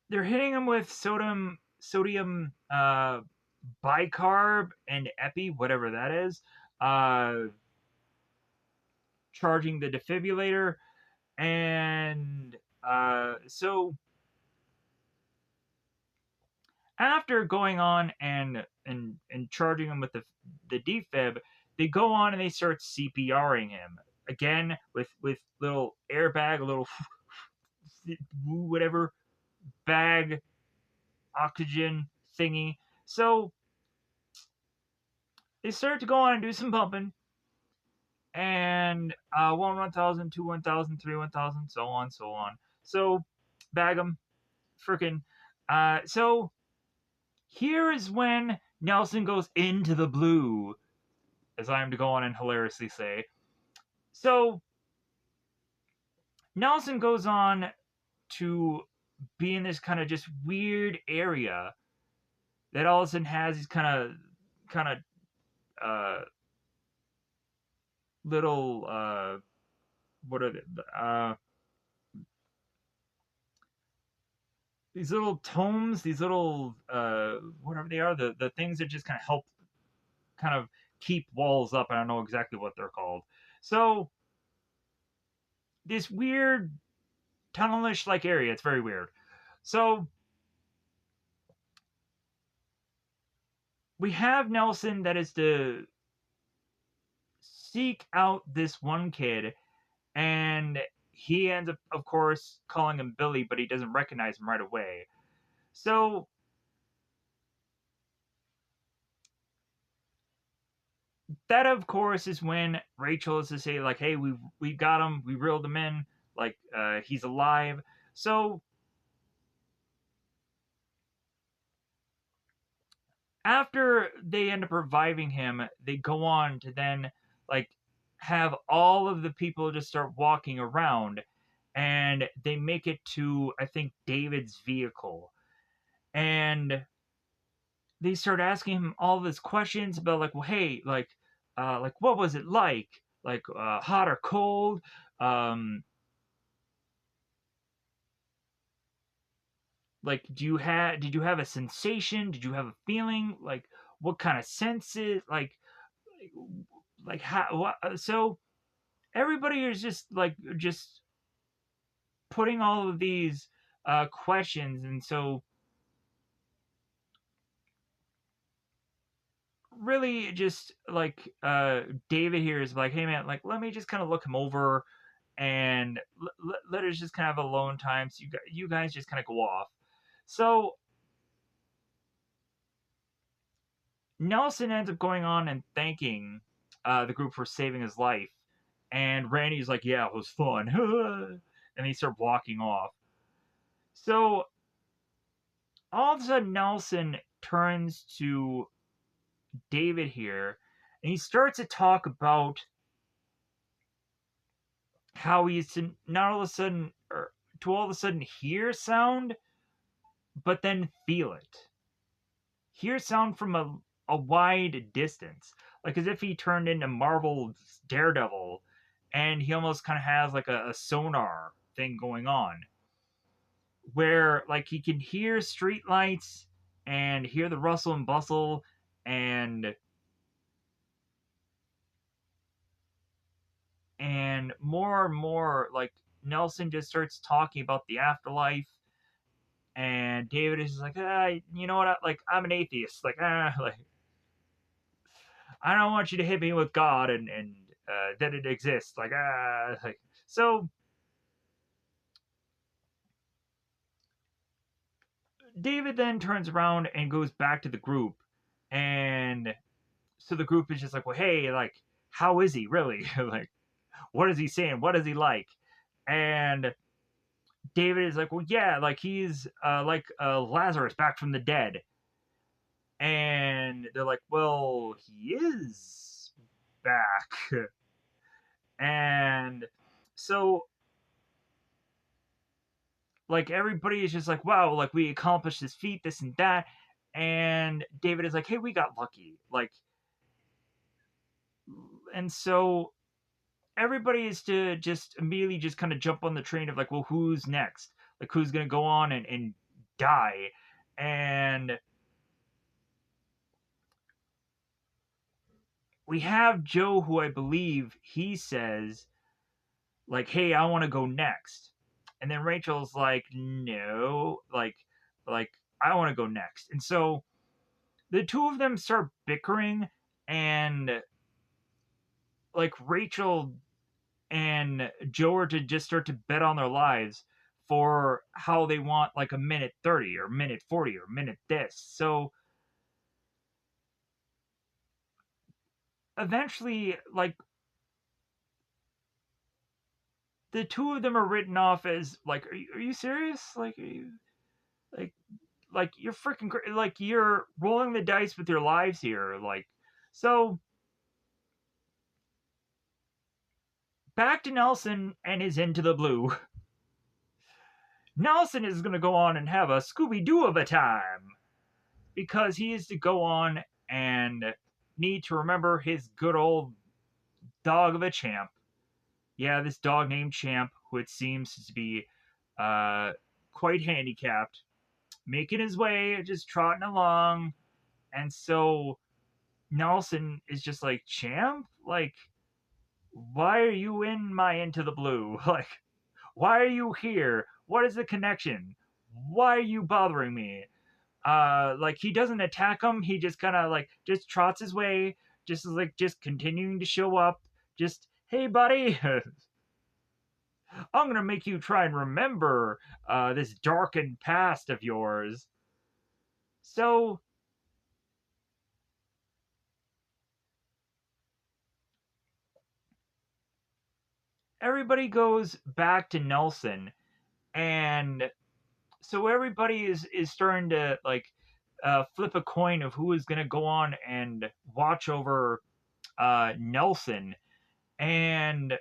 they're hitting him with sodium bicarb and epi, whatever that is, uh, charging the defibrillator, and so after going on and charging him with the defib, they go on and they start CPRing him again with little airbag, a little whatever bag oxygen thingy. So they start to go on and do some pumping, and 1,000, 2 1,000, 3 1,000, so on, so on. So bag them, freaking. So here is when Nelson goes into the blue, as I am to go on and hilariously say. So Nelson goes on to be in this kind of just weird area that all of a sudden has these kind of little what are they? These little tomes, these little whatever they are, the things that just kind of help kind of keep walls up. I don't know exactly what they're called. So this weird tunnelish like area. It's very weird. So we have Nelson that is to seek out this one kid, and he ends up, of course, calling him Billy, but he doesn't recognize him right away. So that, of course, is when Rachel is to say, like, "Hey, we've got him. We reeled him in. Like, he's alive." So after they end up reviving him, they go on to then like have all of the people just start walking around, and they make it to, I think, David's vehicle, and they start asking him all these questions about, like, well, hey, like what was it like hot or cold, um like did you have a sensation, did you have a feeling, like what kind of senses, like how what so everybody is just putting all of these questions, and so really just like David here is like, hey man, like let me just kind of look him over, and let us just kind of have alone time, so you guys just kind of go off. So Nelson ends up going on and thanking the group for saving his life, and Randy's like, yeah, it was fun. And they start walking off. So all of a sudden Nelson turns to David here, and he starts to talk about how he's to not all of a sudden, or to all of a sudden hear sound, but then feel it. Hear sound from a wide distance, like as if he turned into Marvel's Daredevil, and he almost kind of has like a sonar thing going on, where like he can hear street lights and hear the rustle and bustle, and and more, like, Nelson just starts talking about the afterlife, and David is just like, you know what, like, I'm an atheist, like, like, I don't want you to hit me with God and that it exists, like, like, so David then turns around and goes back to the group, and so the group is just like, well, hey, like, how is he really? Like, what is he saying? What is he like? And David is like, well, yeah, like, he's like Lazarus back from the dead. And they're like, well, he is back. And so, like, everybody is just like, wow, like, we accomplished this feat, this and that. And David is like, hey, we got lucky. Like, and so everybody is to just immediately just kind of jump on the train of like, well, who's next? Like, who's going to go on and die? And we have Joe, who I believe he says, like, hey, I want to go next. And then Rachel's like, no, like, I want to go next. And so the two of them start bickering, and like, Rachel and Joe are to just start to bet on their lives for how they want, like, a minute 30 or minute 40 or minute this. So eventually, like, the two of them are written off as like, are you serious? Like, are you like you're freaking like, you're rolling the dice with your lives here, like. So back to Nelson and his Into the Blue. Nelson is going to go on and have a Scooby-Doo of a time because he is to go on and need to remember his good old dog of a Champ. Yeah, this dog named Champ, who it seems to be uh, quite handicapped, making his way, just trotting along. And so Nelson is just like, Champ? Like, why are you in my Into the Blue? Like, why are you here? What is the connection? Why are you bothering me? Like, he doesn't attack him. He just kind of like just trots his way, just like just continuing to show up. Just, hey, buddy, I'm gonna make you try and remember this darkened past of yours. So everybody goes back to Nelson, and so everybody is starting to like flip a coin of who is gonna go on and watch over Nelson. And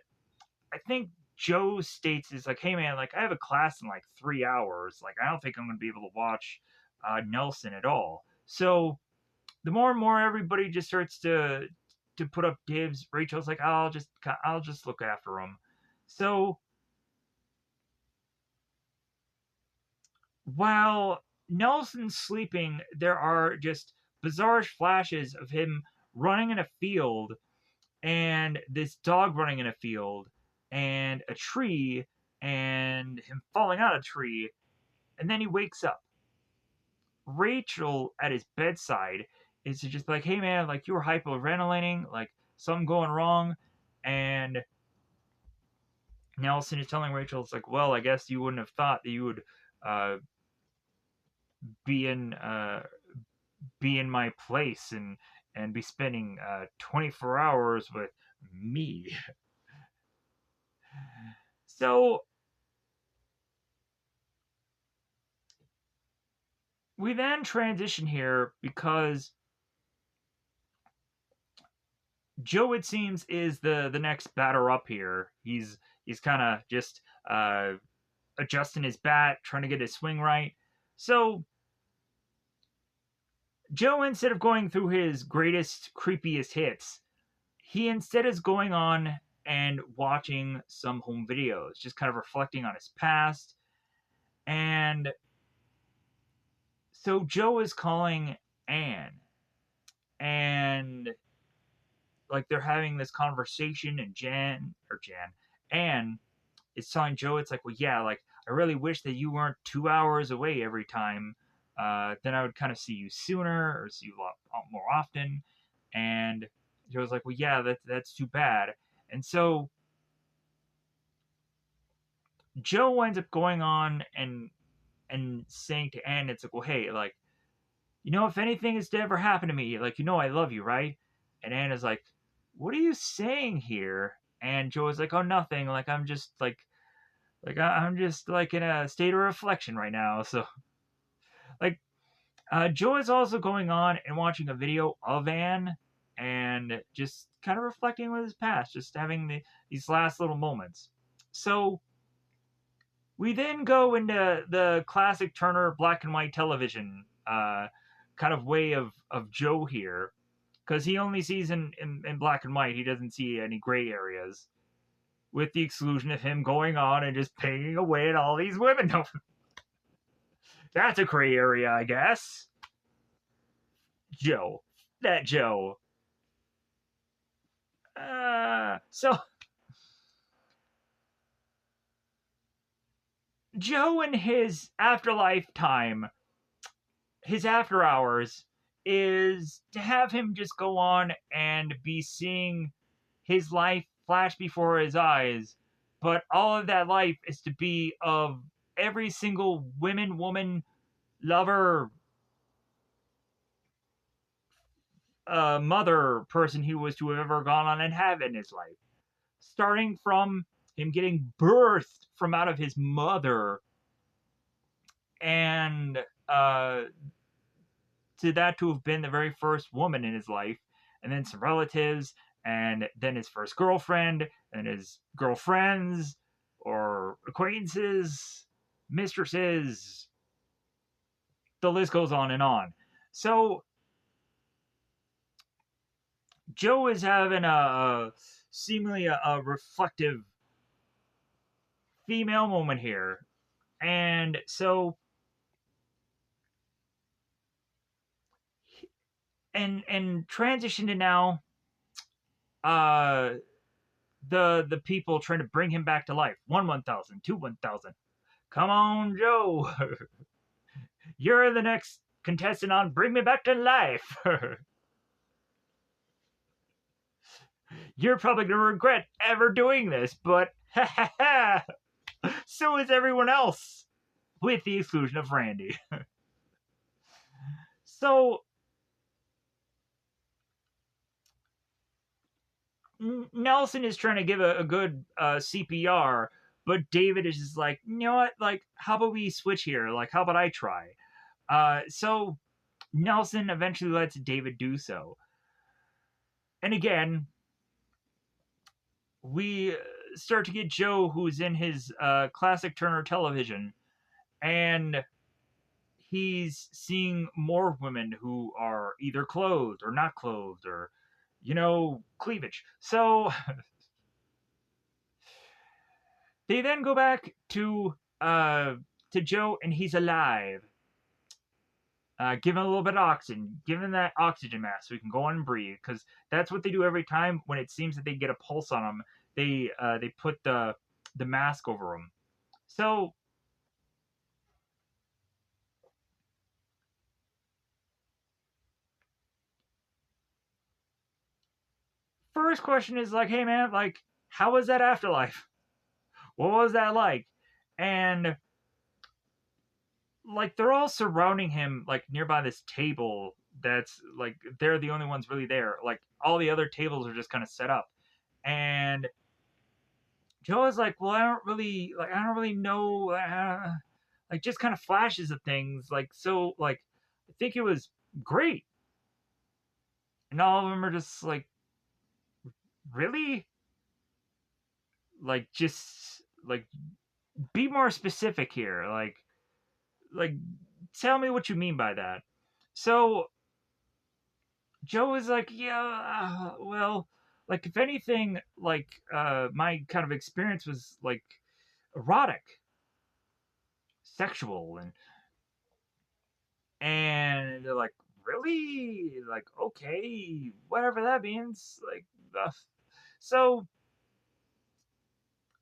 I think Joe states is like, hey man, like, I have a class in like 3 hours. Like, I don't think I'm gonna be able to watch Nelson at all. So the more and more everybody just starts to put up dibs, Rachel's like, I'll just look after him. So while Nelson's sleeping, there are just bizarre flashes of him running in a field, and this dog running in a field, and a tree, and him falling out of a tree, and then he wakes up. Rachel at his bedside is to just be like, hey man, like, you were hyperventilating, like, something going wrong. And Nelson is telling Rachel, it's like, well, I guess you wouldn't have thought that you would uh, be in be in my place and be spending 24 hours with me. So we then transition here because Joe, it seems, is the next batter up here. He's kind of just adjusting his bat, trying to get his swing right. So Joe, instead of going through his greatest, creepiest hits, he instead is going on and watching some home videos, just kind of reflecting on his past. And so Joe is calling Anne, and like they're having this conversation, and Anne is telling Joe, it's like, well, yeah, like I really wish that you weren't 2 hours away every time. Then I would kind of see you sooner or see you a lot more often. And Joe's like, well, yeah, that's too bad. And so Joe ends up going on and saying to Anne, it's like, well, hey, like, if anything is to ever happen to me, like, I love you, right? And Anne is like, what are you saying here? And Joe is like, oh, nothing. Like, I'm just I'm just like in a state of reflection right now. So, like, Joe is also going on and watching a video of Anne and just kind of reflecting with his past, just having these last little moments. So, we then go into the classic Turner black and white television kind of way of Joe here, because he only sees in black and white. He doesn't see any gray areas, with the exclusion of him going on and just paying away at all these women. That's a gray area, I guess. Joe. That Joe. So Joe in his afterlife time, his after hours, is to have him just go on and be seeing his life flash before his eyes, but all of that life is to be of every single woman, lover, mother person he was to have ever gone on and have in his life. Starting from him getting birthed from out of his mother, and to that to have been the very first woman in his life, and then some relatives, and then his first girlfriend, and his girlfriends, or acquaintances, mistresses. The list goes on and on. So Joe is having a seemingly a reflective female moment here. And so and transition to now uh the people trying to bring him back to life. 1,000, 1,000. Come on, Joe. You're the next contestant on Bring Me Back to Life. You're probably going to regret ever doing this, but so is everyone else, with the exclusion of Randy. So Nelson is trying to give a good CPR, but David is just like, you know what? Like, how about we switch here? Like, how about I try? So Nelson eventually lets David do so. And again, we start to get Joe, who's in his classic Turner television, and he's seeing more women who are either clothed or not clothed, or cleavage. So they then go back to Joe, and he's alive. Give him a little bit of oxygen, give him that oxygen mask so he can go on and breathe, because that's what they do every time when it seems that they get a pulse on him. They put the mask over him. So first question is like, hey man, like, how was that afterlife? What was that like? And like they're all surrounding him like nearby this table that's like they're the only ones really there. Like all the other tables are just kind of set up. And Joe is like, well, I don't really know, like just kind of flashes of things. Like, so, like, I think it was great. And all of them are just like, really? Like, just, like, be more specific here. Like, tell me what you mean by that. So, Joe is like, yeah, well, like, if anything, like, my kind of experience was, like, erotic, sexual, and they're like, really? Like, okay, whatever that means. Like, so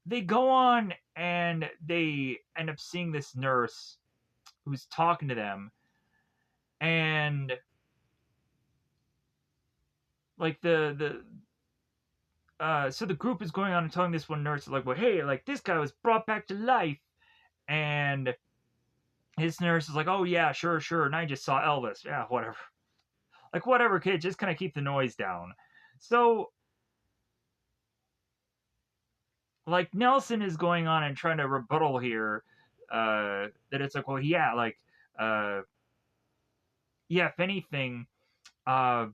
they go on and they end up seeing this nurse who's talking to them, and like so the group is going on and telling this one nurse like, well, hey, like this guy was brought back to life, and his nurse is like, oh yeah, sure, sure, and I just saw Elvis. Yeah, whatever. Like, whatever, kid, just kind of keep the noise down. So like Nelson is going on and trying to rebuttal here, that it's like, well, yeah, like, uh yeah, if anything, uh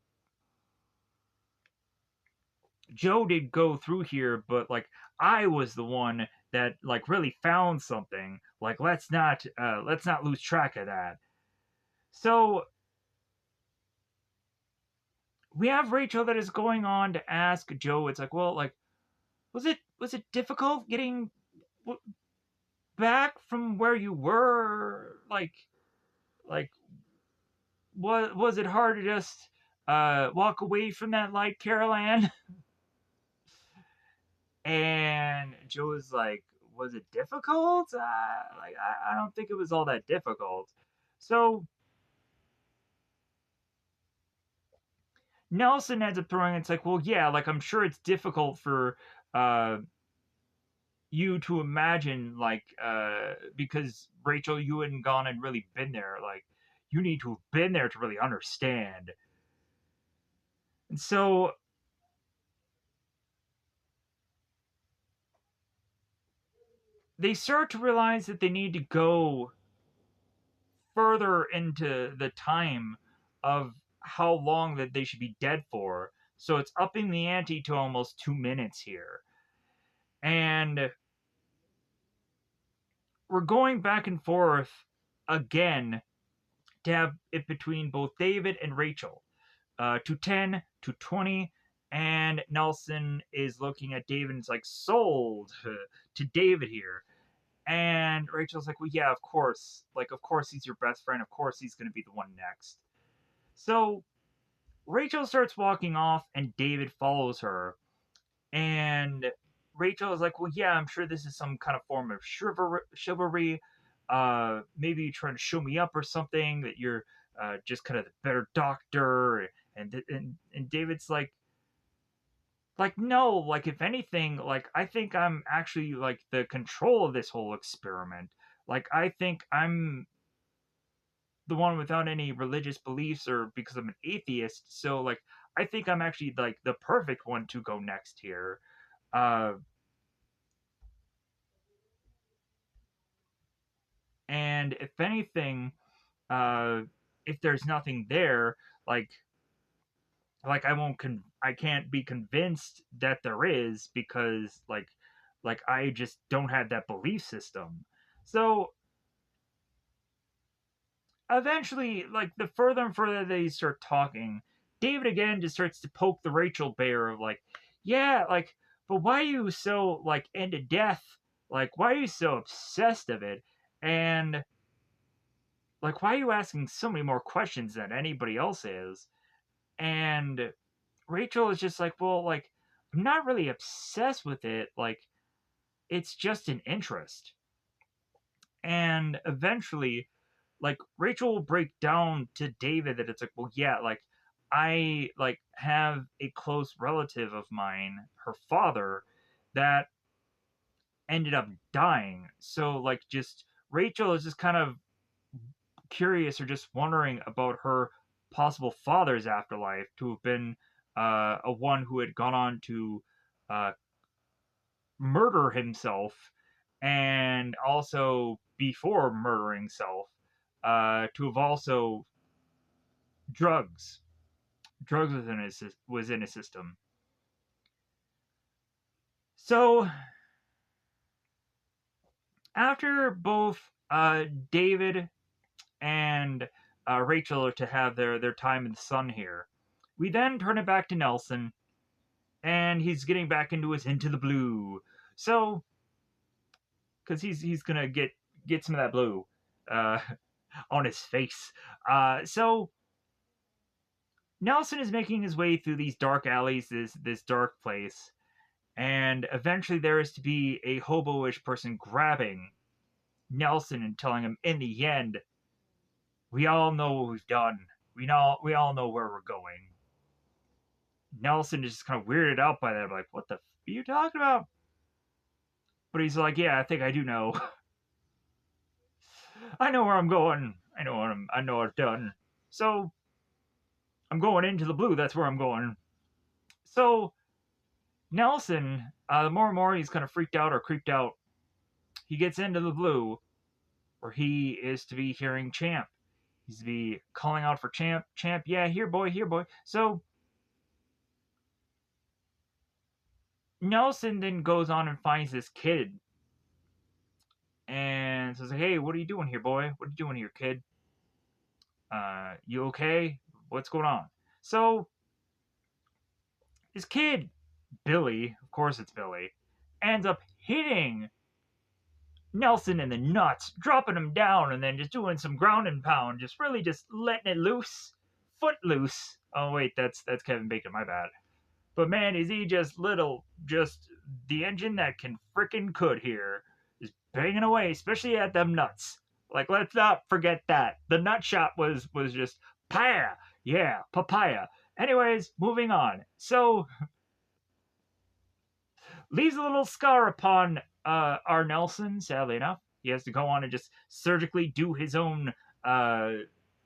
Joe did go through here, but like I was the one that like really found something. Like, let's not lose track of that. So we have Rachel that is going on to ask Joe. It's like, well, like, was it difficult getting back from where you were? Like, was it hard to just walk away from that light, Carol Ann? And Joe was like, was it difficult? Like, I don't think it was all that difficult. So Nelson ends up throwing, it's like, well, yeah, like, I'm sure it's difficult for uh, you to imagine, like, because Rachel, you hadn't gone and really been there. Like, you need to have been there to really understand. And so they start to realize that they need to go further into the time of how long that they should be dead for. So it's upping the ante to almost 2 minutes here. And we're going back and forth again to have it between both David and Rachel. To 10, to 20, and Nelson is looking at David and it's like, sold to David here. And Rachel's like, well, yeah, of course. Like, of course he's your best friend. Of course he's going to be the one next. So Rachel starts walking off, and David follows her. And Rachel is like, well, yeah, I'm sure this is some kind of form of chivalry. Maybe you're trying to show me up or something, that you're just kind of the better doctor. And David's like, no, like, if anything, like, I think I'm actually like the control of this whole experiment. Like, I think I'm the one without any religious beliefs, or because I'm an atheist. So like, I think I'm actually like the perfect one to go next here. Uh, and if anything, uh, if there's nothing there, like I can't be convinced that there is, because like I just don't have that belief system. So eventually, like, the further and further they start talking, David again just starts to poke the Rachel bear of like, yeah, like, but why are you so like into death? Like, why are you so obsessed of it? And like, why are you asking so many more questions than anybody else is? And Rachel is just like, well, like, I'm not really obsessed with it. Like, it's just an interest. And eventually, like, Rachel will break down to David that it's like, well, yeah, like, I like have a close relative of mine, her father, that ended up dying. So like, just Rachel is just kind of curious, or just wondering about her possible father's afterlife, to have been a one who had gone on to uh, murder himself, and also before murdering self, to have also drugs. Drugs was in his system. So after both David and Rachel are to have their time in the sun here, we then turn it back to Nelson, and he's getting back into his Into the Blue. So, because he's gonna get some of that blue uh, on his face. So Nelson is making his way through these dark alleys, this dark place, and eventually there is to be a hobo-ish person grabbing Nelson and telling him, in the end, we all know what we've done. We all know where we're going. Nelson is just kind of weirded out by that. I'm like, what the f are you talking about? But he's like, yeah, I think I do know. I know where I'm going. I know what I've done. So I'm going into the blue. That's where I'm going. So Nelson, the more and more he's kind of freaked out or creeped out, he gets into the blue, where he is to be hearing Champ. He's to be calling out for Champ. Champ, yeah, here, boy, here, boy. So Nelson then goes on and finds this kid and says, "Hey, what are you doing here, boy? What are you doing here, kid? You okay? What's going on?" So this kid, Billy, of course it's Billy, ends up hitting Nelson in the nuts, dropping him down, and then just doing some ground and pound, just really just letting it loose, foot loose. Oh wait, that's Kevin Bacon. My bad. But man, is he just the engine that can frickin' could here, just banging away, especially at them nuts. Like, let's not forget that the nut shot was just paya, yeah, papaya. Anyways, moving on. So leaves a little scar upon our Nelson. Sadly enough, he has to go on and just surgically do his own uh,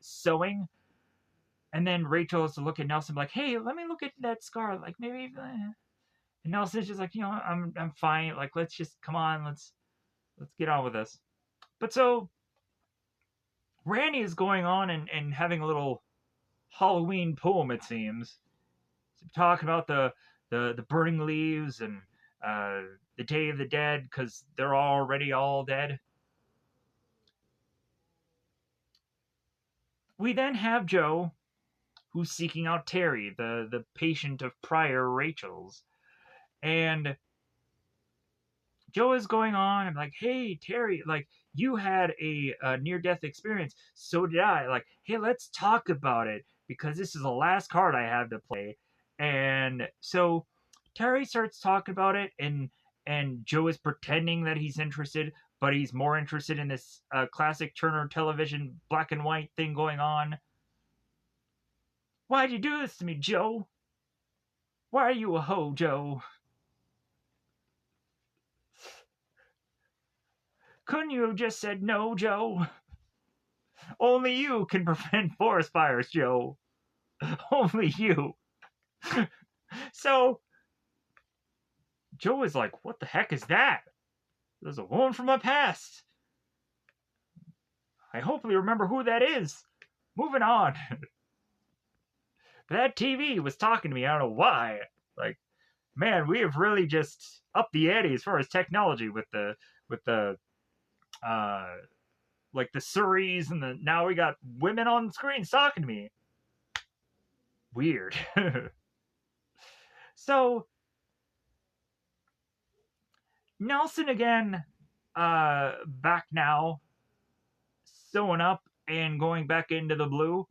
sewing. And then Rachel has to look at Nelson like, "Hey, let me look at that scar. Like maybe." And Nelson's just like, I'm fine. Like, let's just come on, let's get on with this. But so Randy is going on and having a little Halloween poem, it seems. Talking about the burning leaves and the Day of the Dead, because they're already all dead. We then have Joe, who's seeking out Terry, the patient of prior Rachel's. And Joe is going on. I'm like, hey, Terry, like, you had a near death experience. So did I. Like, hey, let's talk about it because this is the last card I have to play. And so Terry starts talking about it, and Joe is pretending that he's interested, but he's more interested in this classic Turner television black and white thing going on. Why'd you do this to me, Joe? Why are you a hoe, Joe? Couldn't you have just said no, Joe? Only you can prevent forest fires, Joe. Only you. So Joe is like, what the heck is that? There's a woman from my past. I hopefully remember who that is. Moving on. That TV was talking to me. I don't know why. Like, man, we have really just upped the ante as far as technology with the uh like the Surreys and the now we got women on screens talking to me. Weird. So Nelson again, back now, sewing up and going back into the blue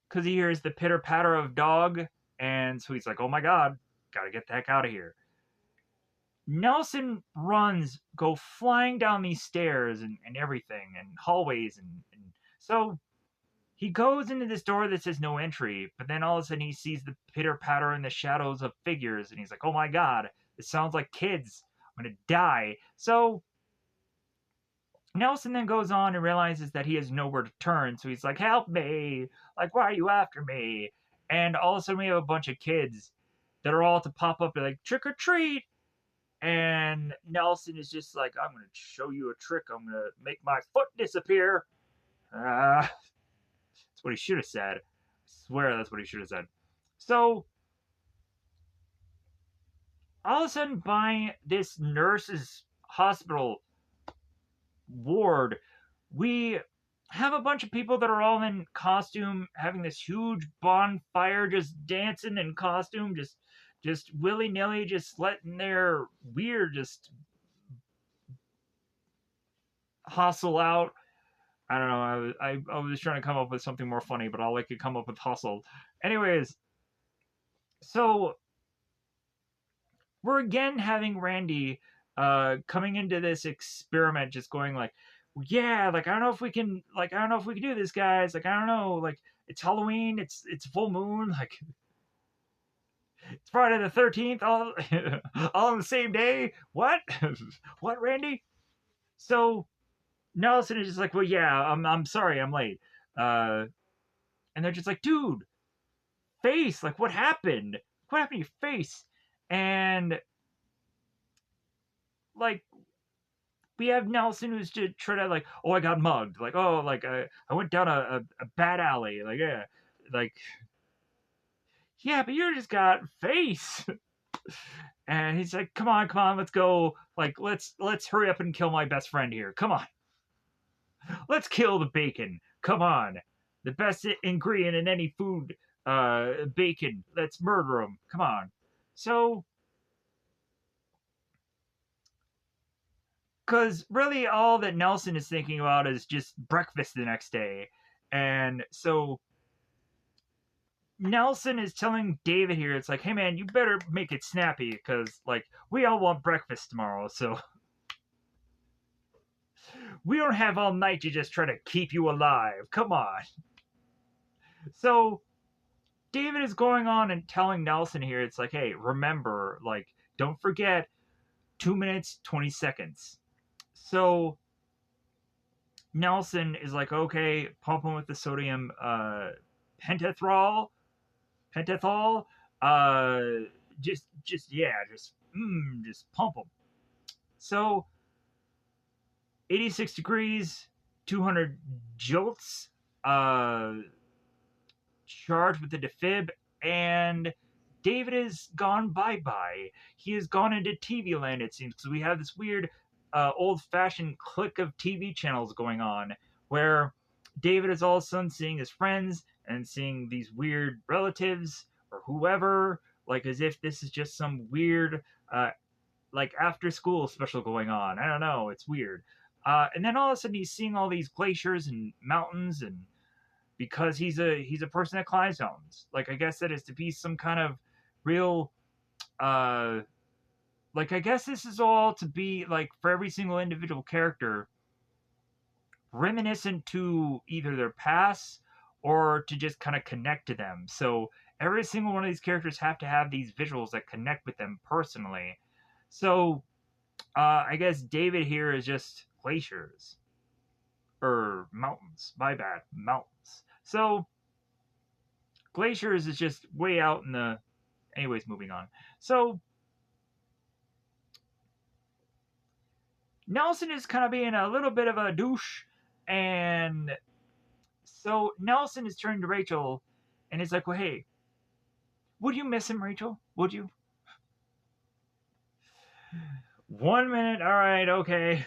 because he hears the pitter patter of dog, and so he's like, "Oh my god, gotta get the heck out of here." Nelson runs, go flying down these stairs and everything, and hallways, and so he goes into this door that says no entry, but then all of a sudden he sees the pitter patter and the shadows of figures, and he's like, "Oh my god, this sounds like kids. I'm gonna die." So Nelson then goes on and realizes that he has nowhere to turn, so he's like, "Help me! Like, why are you after me?" And all of a sudden we have a bunch of kids that are all to pop up and like, "Trick or treat!" And Nelson is just like, "I'm gonna show you a trick. I'm gonna make my foot disappear." That's what he should have said. I swear that's what he should have said. So all of a sudden, by this nurse's hospital ward, we have a bunch of people that are all in costume having this huge bonfire, just dancing in costume, just willy-nilly, just letting their weird just hustle out. I don't know. I was trying to come up with something more funny, but all I could come up with hustle. Anyways, so we're again having Randy coming into this experiment, just going like, yeah, like I don't know if we can, like I don't know if we can do this, guys. Like I don't know, like it's Halloween, it's full moon, like it's Friday the 13th, all all on the same day. What? What, Randy? So Nelson is just like, well, yeah, I'm sorry, I'm late. Uh, and they're just like, dude, face, like what happened? What happened to your face? And like we have Nelson who's just trying to like, oh, I got mugged. Like, oh, like I went down a bad alley. Like, yeah, like yeah, but you just got face. And he's like, come on, let's go. Like, let's hurry up and kill my best friend here. Come on, let's kill the bacon. Come on, the best ingredient in any food, bacon. Let's murder him. Come on. So because really all that Nelson is thinking about is just breakfast the next day. And so Nelson is telling David here, it's like, hey man, you better make it snappy because like we all want breakfast tomorrow, so we don't have all night to just try to keep you alive. Come on. So David is going on and telling Nelson here, it's like, hey, remember, like, don't forget 2 minutes, 20 seconds. So Nelson is like, okay, pump him with the sodium pentothal, pentothal. Just yeah, just pump him. So 86 degrees, 200 jolts, charged with the defib, and David is gone bye bye. He has gone into TV land, it seems, because we have this weird old fashioned click of TV channels going on where David is all of a sudden seeing his friends and seeing these weird relatives or whoever, like as if this is just some weird, like after school special going on. I don't know, it's weird. And then all of a sudden he's seeing all these glaciers and mountains, and because he's a person that climbs mountains. Like I guess that is to be some kind of real like I guess this is all to be like for every single individual character reminiscent to either their past or to just kind of connect to them. So every single one of these characters have to have these visuals that connect with them personally. So I guess David here is just glaciers or mountains. My bad, mountains. So glaciers is just way out in the. Anyways, moving on. So Nelson is kind of being a little bit of a douche, and so Nelson is turning to Rachel, and he's like, "Well, hey, would you miss him, Rachel? Would you?" 1 minute. All right. Okay.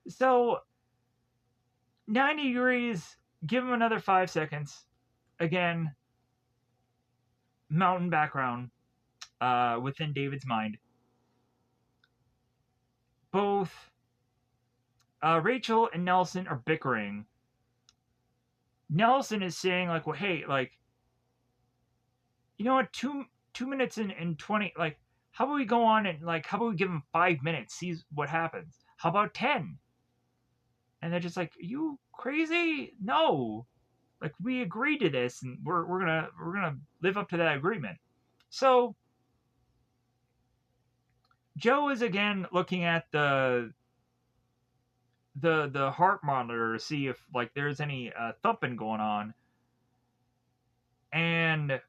So 90 degrees. Give him another 5 seconds. Again, mountain background within David's mind. Both Rachel and Nelson are bickering. Nelson is saying like, "Well, hey, like, you know what? 2 minutes and 20. Like, how about we go on and like, how about we give him 5 minutes, see what happens? How about 10?" And they're just like, "Are you crazy? No, like we agreed to this, and we're gonna live up to that agreement." So Joe is again looking at the heart monitor to see if like there's any thumping going on, and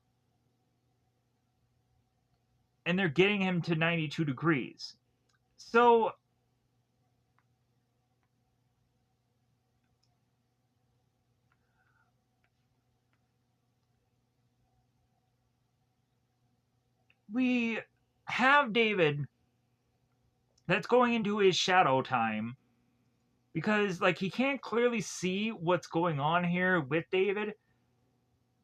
they're getting him to 92 degrees. So we have David that's going into his shadow time because like he can't clearly see what's going on here with David,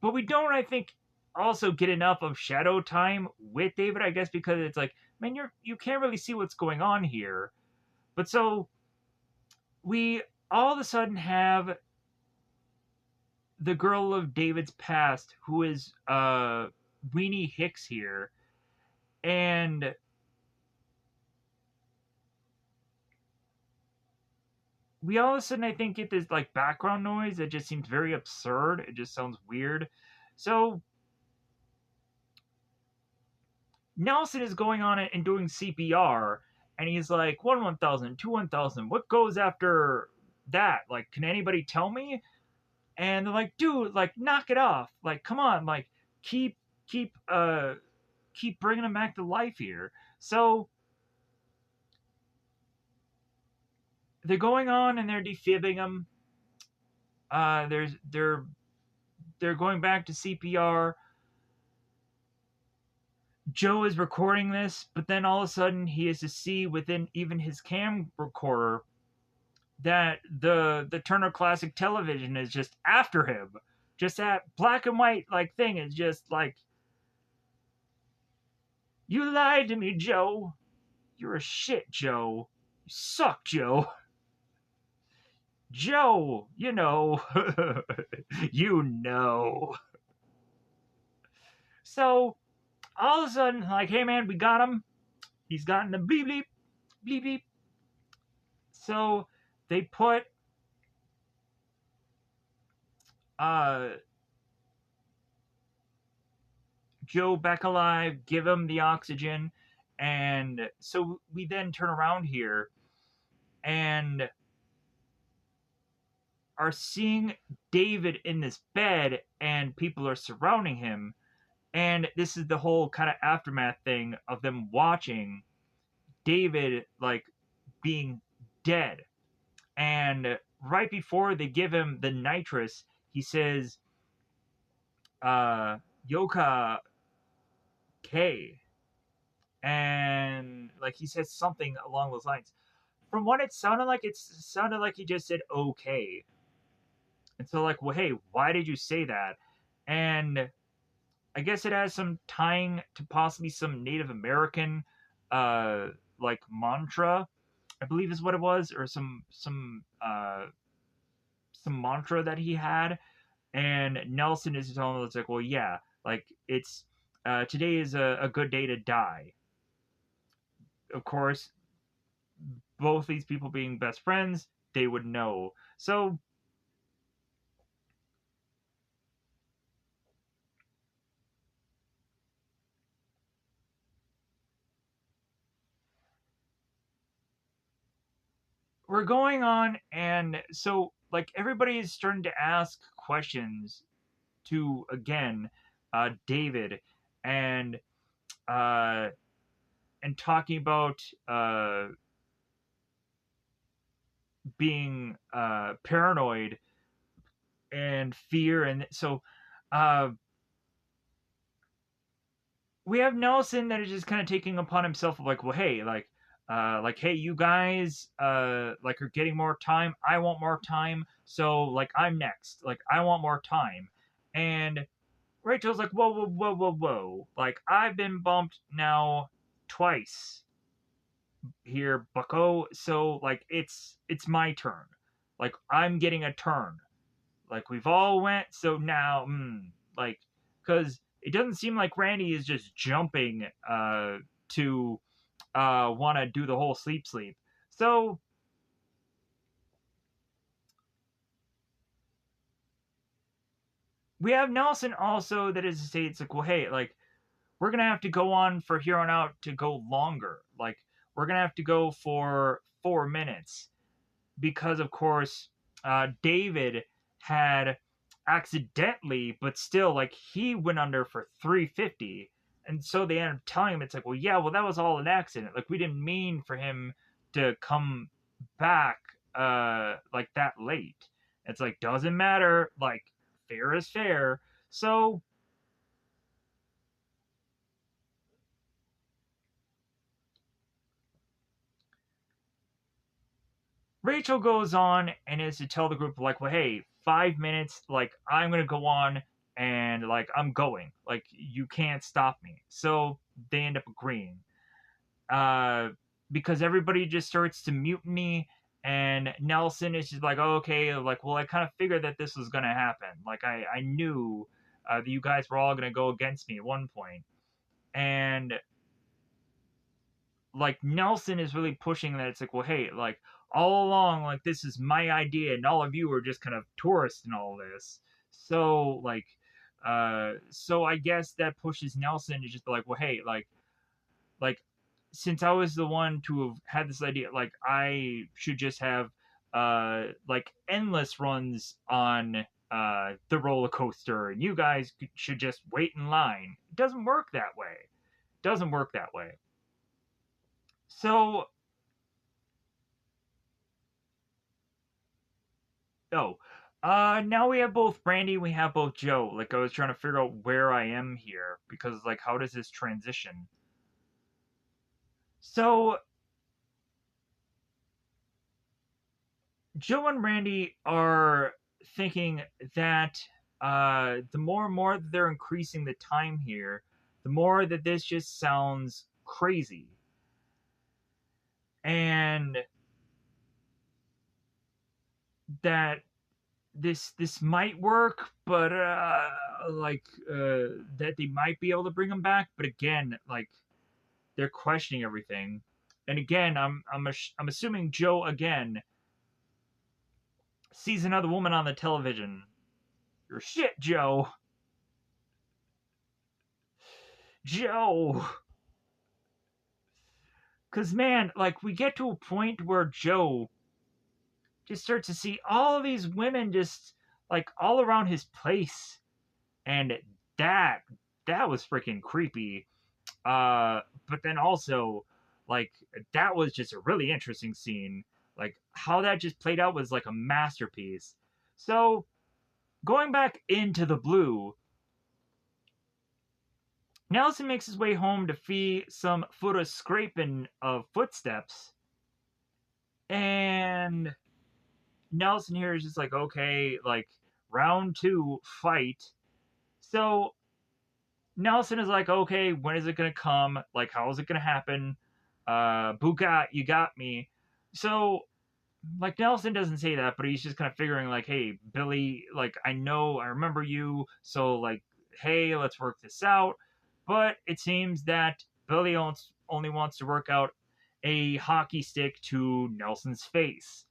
but we don't, I think, also get enough of shadow time with David, I guess, because it's like, man, you can't really see what's going on here. But so we all of a sudden have the girl of David's past, who is Weenie Hicks here, and we all of a sudden I think get this like background noise that just seems very absurd. It just sounds weird. So Nelson is going on it and doing CPR, and he's like 1,000, 1,000. What goes after that? Like, can anybody tell me? And they're like, dude, like knock it off. Like, come on, like keep keep keep bringing him back to life here. So they're going on and they're defibbing him. There's they're going back to CPR. Joe is recording this, but then all of a sudden he has to see within even his cam recorder that the Turner Classic Television is just after him. Just that black and white like thing is just like, you lied to me, Joe. You're a shit, Joe. You suck, Joe. Joe, you know. You know. So all of a sudden, like, hey man, we got him. He's gotten the bleep bleep, bleep bleep. So they put uh Joe back alive, give him the oxygen, and so we then turn around here and are seeing David in this bed, and people are surrounding him. And this is the whole kind of aftermath thing of them watching David like being dead. And right before they give him the nitrous, he says, Yoka K. And like he says something along those lines. From what it sounded like he just said okay. And so like, well, hey, why did you say that? And I guess it has some tying to possibly some Native American like mantra, I believe is what it was, or some mantra that he had. And Nelson is telling us like, well, yeah, like it's today is a good day to die. Of course, both these people being best friends, they would know. So we're going on, and so like everybody is starting to ask questions to again David, and uh, and talking about being paranoid and fear, and so uh, we have Nelson that is just kind of taking upon himself of like, well, hey, like, hey, you guys, like, are getting more time. I want more time, so like, I'm next. Like, I want more time, and Rachel's like, whoa, whoa, whoa, whoa, whoa. Like, I've been bumped now twice here, Bucko. So like, it's my turn. Like, I'm getting a turn. Like, we've all went. So now, like, because it doesn't seem like Randy is just jumping to want to do the whole sleep. So we have Nelson also that is to say it's like, well, hey, like we're gonna have to go on for here on out to go longer. Like we're gonna have to go for 4 minutes because, of course, David had accidentally, but still, like he went under for 350, and so they ended up telling him it's like, well, yeah, well, that was all an accident. Like we didn't mean for him to come back like that late. It's like doesn't matter. Like fair is fair. So Rachel goes on and is to tell the group like, well, hey, 5 minutes, like I'm gonna go on and like I'm going, like you can't stop me. So they end up agreeing. Uh, because everybody just starts to mutiny, and Nelson is just like, oh, okay, like, well, I kind of figured that this was gonna happen. Like, I knew that you guys were all gonna go against me at one point, and like Nelson is really pushing that. It's like, well, hey, like all along, like this is my idea, and all of you are just kind of tourists in all this. So like, so I guess that pushes Nelson to just be like, well, hey, like since I was the one to have had this idea, like I should just have like endless runs on the roller coaster, and you guys should just wait in line. It doesn't work that way. It doesn't work that way. So, oh, now we have both Brandy, we have both Joe. Like I was trying to figure out where I am here because like how does this transition? So Joe and Randy are thinking that the more and more that they're increasing the time here, the more that this just sounds crazy. And that this might work, but that they might be able to bring him back. But again, like they're questioning everything. And again, I'm assuming Joe again sees another woman on the television. You're shit, Joe. Joe. Cause man, like we get to a point where Joe just starts to see all of these women just like all around his place, and that that was freaking creepy. But then also, like that was just a really interesting scene. Like how that just played out was like a masterpiece. So going back into the blue, Nelson makes his way home to see some foot of scraping of footsteps, and Nelson here is just like, okay, like round two, fight. So Nelson is like, okay, when is it gonna come? Like, how is it gonna happen? Bugat, you got me. So, like, Nelson doesn't say that, but he's just kind of figuring, like, hey, Billy, like, I remember you, so, like, hey, let's work this out. But it seems that Billy only wants to work out a hockey stick to Nelson's face,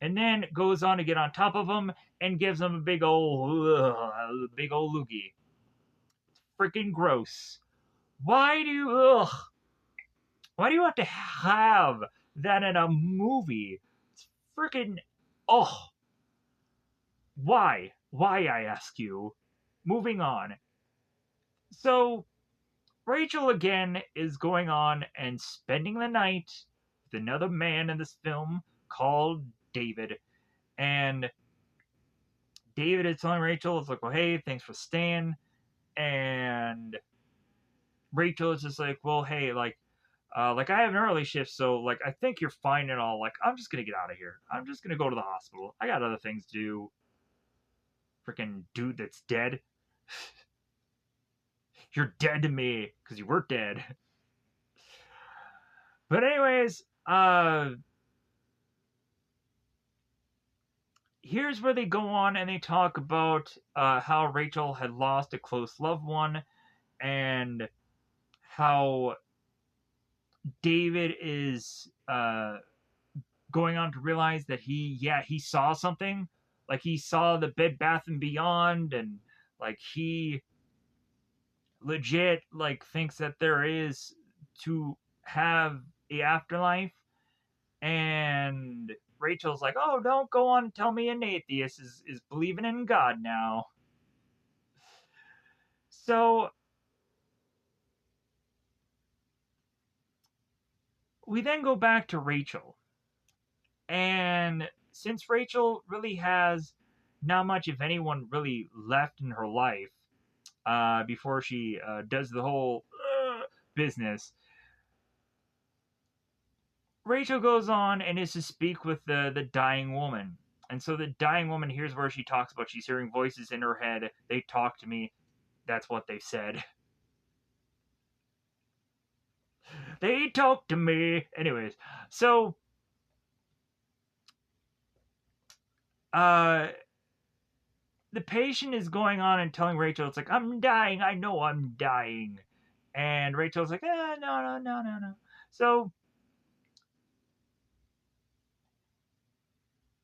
and then goes on to get on top of him and gives him a big old loogie. Freaking gross. Why do you, why do you have to have that in a movie? It's freaking, oh, why? Why, I ask you? Moving on. So, Rachel again is going on and spending the night with another man in this film called David. And David is telling Rachel, it's like, well, hey, thanks for staying. And Rachel is just like, well, hey, like I have an early shift, so like I think you're fine and all. Like I'm just gonna get out of here. I'm just gonna go to the hospital. I got other things to do. Freaking dude that's dead. You're dead to me because you were dead. But anyways, here's where they go on and they talk about how Rachel had lost a close loved one and how David is going on to realize that he saw something, like he saw the Bed Bath and Beyond, and like he legit like thinks that there is to have a afterlife. And Rachel's like, oh, don't go on and tell me an atheist is believing in God now. So we then go back to Rachel, and since Rachel really has not much, if anyone, really left in her life, before she does the whole business. Rachel goes on and is to speak with the dying woman. And so the dying woman, here's where she talks about she's hearing voices in her head. They talk to me. That's what they said. They talk to me. Anyways, so uh the patient is going on and telling Rachel, it's like, I'm dying, I know I'm dying. And Rachel's like, no. So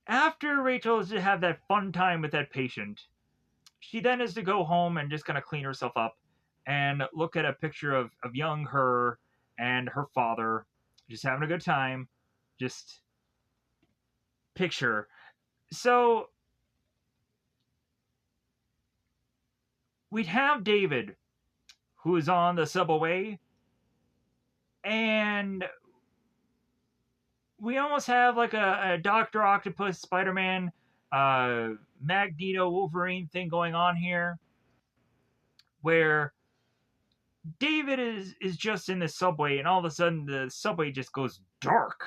after Rachel has to have that fun time with that patient, she then is to go home and just kind of clean herself up and look at a picture of young her and her father just having a good time. Just picture. So we'd have David, who is on the subway, and we almost have like a Doctor Octopus, Spider Man, Magneto, Wolverine thing going on here, where David is just in the subway, and all of a sudden the subway just goes dark.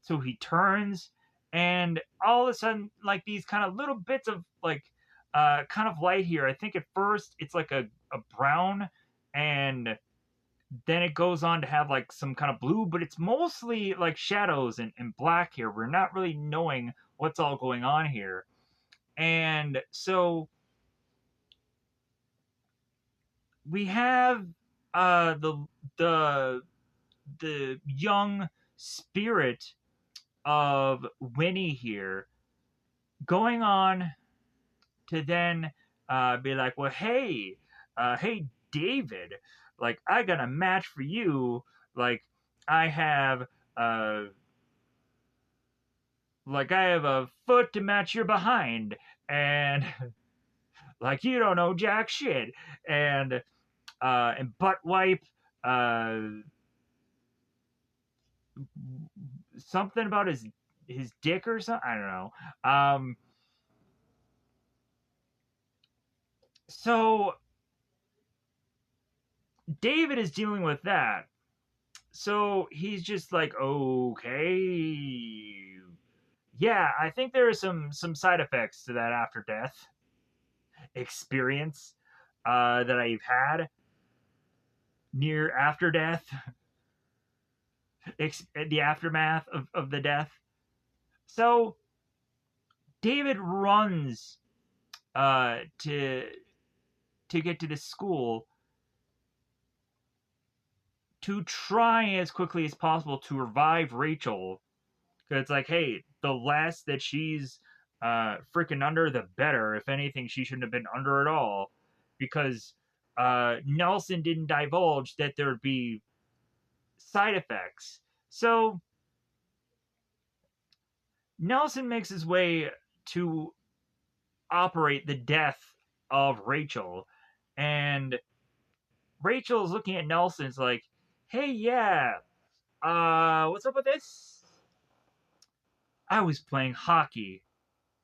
So he turns, and all of a sudden, like these kind of little bits of like kind of light here. I think at first it's like a brown, and then it goes on to have like some kind of blue, but it's mostly like shadows and black here. We're not really knowing what's all going on here. And so we have the the the young spirit of Winnie here going on to then be like, well, hey, David, like I got a match for you. Like I have uh I have a foot to match your behind, and like you don't know jack shit, and butt wipe, uh, something about his dick or something. I don't know. So David is dealing with that. So he's just like, okay, yeah, I think there are some side effects to that after death experience that I've had near after death, the aftermath of the death. So David runs to get to the school to try as quickly as possible to revive Rachel. Because it's like, hey, the less that she's freaking under, the better. If anything, she shouldn't have been under at all. Because Nelson didn't divulge that there would be side effects. So Nelson makes his way to operate the death of Rachel. And Rachel is looking at Nelson. It's like, hey, yeah, what's up with this? I was playing hockey.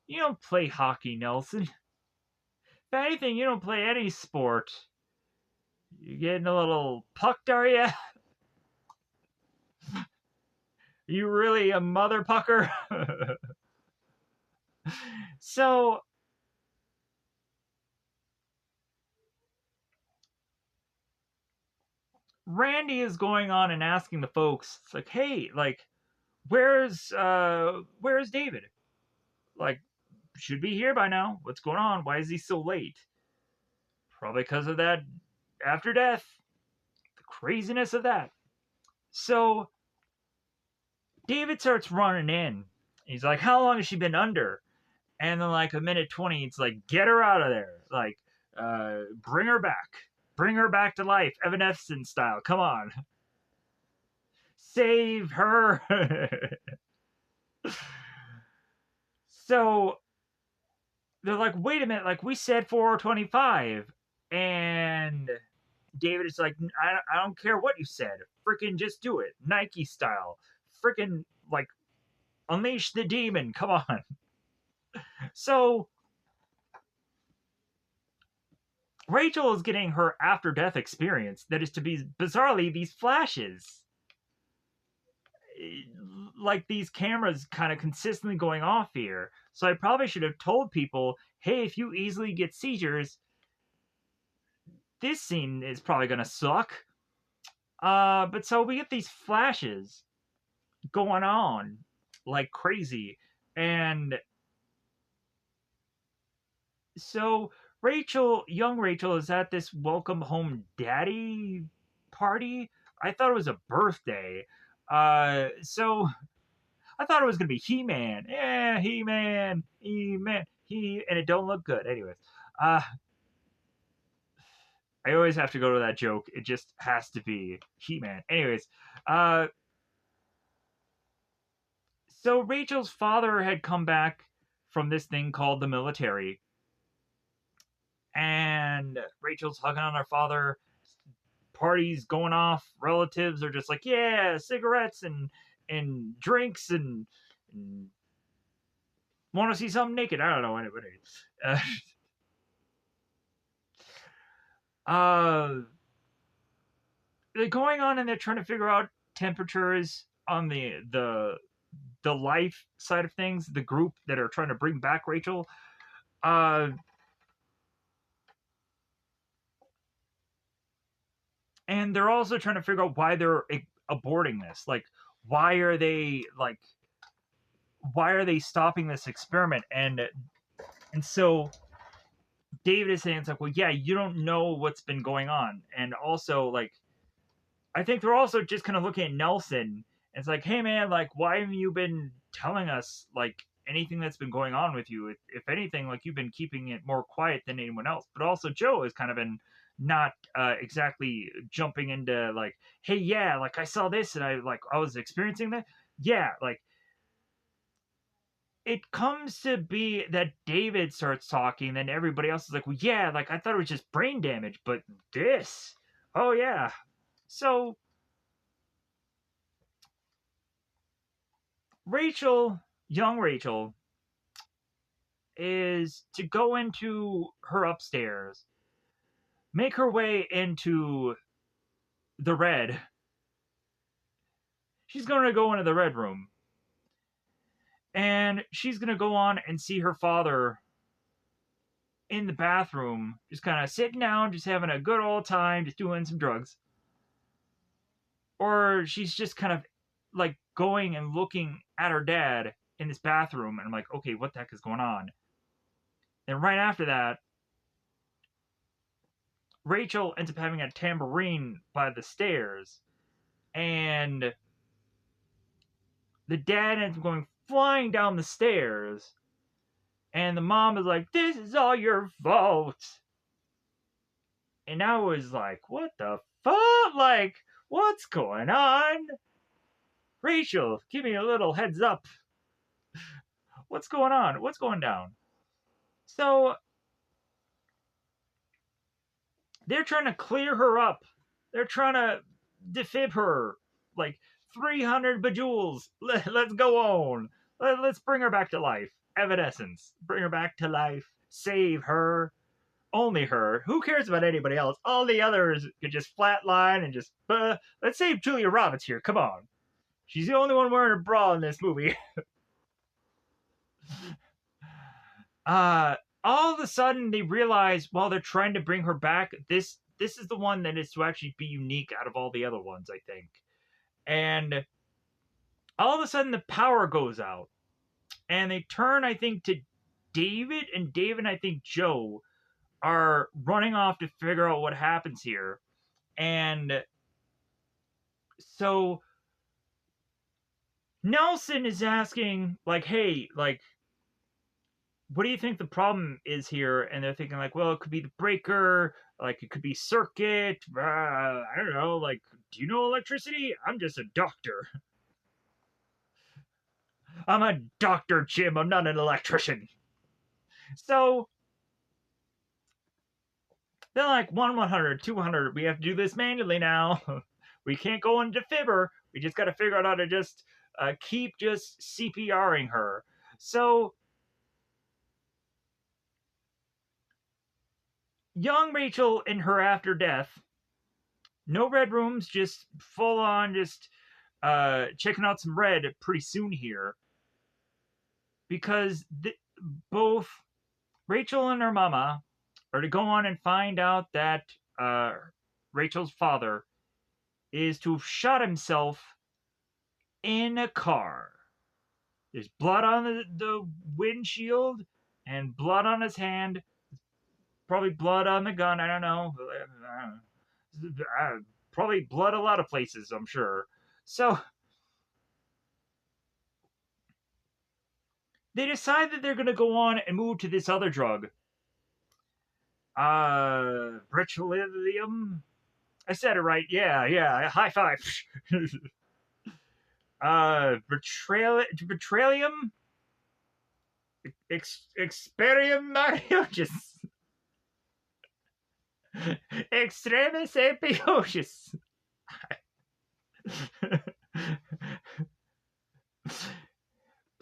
You don't play hockey, Nelson. If anything, you don't play any sport. You getting a little pucked, are you? You really a mother pucker? So Randy is going on and asking the folks, it's like, hey, like, where's David? Like, should be here by now. What's going on? Why is he so late? Probably because of that after death. The craziness of that. So David starts running in. He's like, how long has she been under? And then like a minute 20, it's like, get her out of there. Like, bring her back. Bring her back to life. Evanescence style. Come on. Save her. So they're like, wait a minute, like we said 425. And David is like, I don't care what you said. Freaking just do it. Nike style. Freaking like unleash the demon. Come on. So Rachel is getting her after death experience that is to be bizarrely these flashes. Like these cameras kind of consistently going off here. So I probably should have told people, hey, if you easily get seizures, this scene is probably going to suck. But so we get these flashes going on like crazy. And so young Rachel, is at this welcome home daddy party. I thought it was a birthday. So I thought it was gonna be He-Man. Yeah, He-Man, He-Man, and it don't look good. Anyways, uh, I always have to go to that joke. It just has to be He-Man. Anyways, uh, so Rachel's father had come back from this thing called the military, and Rachel's hugging on her father. Parties going off. Relatives are just like, yeah, cigarettes and drinks and want to see something naked. I don't know anybody. Uh, they're going on and they're trying to figure out temperatures on the life side of things. The group that are trying to bring back Rachel. Uh, and they're also trying to figure out why they're aborting this. Like, why are they like? Why are they stopping this experiment? And so David is saying, it's like, well, yeah, you don't know what's been going on, and also like I think they're also just kind of looking at Nelson. And it's like, hey man, like why haven't you been telling us like anything that's been going on with you? If anything, like you've been keeping it more quiet than anyone else. But also Joe has kind of been not exactly jumping into like, hey yeah, like I saw this and I was experiencing that. Yeah, like it comes to be that David starts talking, then everybody else is like, well, yeah, like I thought it was just brain damage, but this, oh yeah. So Rachel, young Rachel, is to go into her upstairs, make her way into the red. She's going to go into the red room. And she's going to go on and see her father in the bathroom, just kind of sitting down, just having a good old time, just doing some drugs. Or she's just kind of like going and looking at her dad in this bathroom. And I'm like, okay, what the heck is going on? And right after that, Rachel ends up having a tambourine by the stairs, and the dad ends up going flying down the stairs, and the mom is like, "This is all your fault." And I was like, "What the fuck? Like, what's going on?" Rachel, give me a little heads up. What's going on? What's going down? So they're trying to clear her up. They're trying to defib her. Like 300 bejewels. Let's go on. Let's bring her back to life. Evanescence. Bring her back to life. Save her. Only her. Who cares about anybody else? All the others could just flatline and just. Let's save Julia Roberts here. Come on. She's the only one wearing a bra in this movie. uh, all of a sudden they realize while they're trying to bring her back, this is the one that is to actually be unique out of all the other ones, I think. And all of a sudden the power goes out, and they turn, I think, to David, and David and I think Joe are running off to figure out what happens here. And so Nelson is asking, like, hey, like, what do you think the problem is here? And they're thinking, like, well, it could be the breaker, like, it could be circuit. I don't know. Like, do you know electricity? I'm just a doctor. I'm a doctor, Jim. I'm not an electrician. So they're like, 100, 200. We have to do this manually now. We can't go into fibber. We just got to figure out how to just keep just CPRing her. So young Rachel in her after death, no red rooms, just full on, just checking out some red pretty soon here, because both Rachel and her mama are to go on and find out that Rachel's father is to have shot himself in a car. There's blood on the windshield and blood on his hand. Probably blood on the gun. I don't know. Probably blood a lot of places, I'm sure. So they decide that they're going to go on and move to this other drug. Beryllium. I said it right. Yeah, yeah. High five. Betrayalium. Experium Mario. Just extremis epiosis.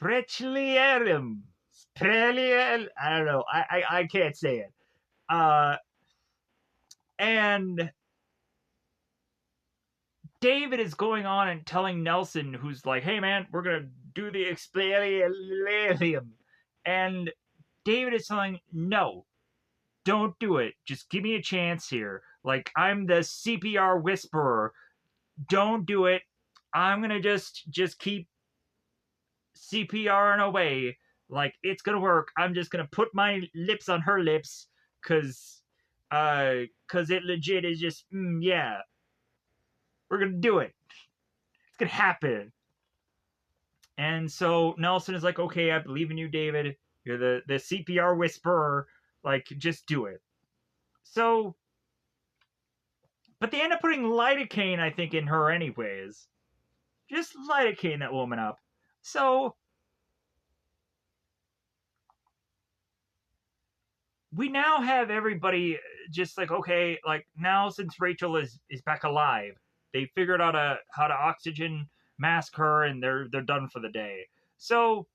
Prechliarium. I don't know. I can't say it. And David is going on and telling Nelson, who's like, hey man, we're going to do the expelliarm. And David is telling, no, don't do it. Just give me a chance here. Like, I'm the CPR whisperer. Don't do it. I'm going to just keep CPRing away. Like, it's going to work. I'm just going to put my lips on her lips because it legit is just, yeah, we're going to do it. It's going to happen. And so Nelson is like, okay, I believe in you, David. You're the CPR whisperer. Like, just do it. So, but they end up putting lidocaine, I think, in her anyways. Just lidocaine that woman up. So, we now have everybody just like, okay, like now since Rachel is back alive, they figured out how to oxygen mask her and they're done for the day. So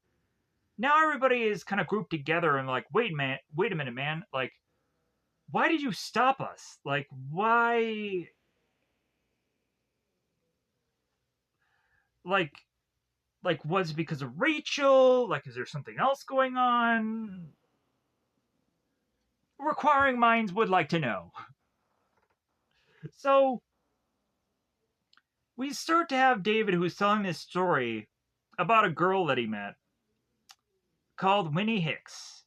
now everybody is kind of grouped together and like, wait a minute, man. Like, why did you stop us? Like, why? Like, was it because of Rachel? Like, is there something else going on? Requiring minds would like to know. So we start to have David who's telling this story about a girl that he met called Winnie Hicks.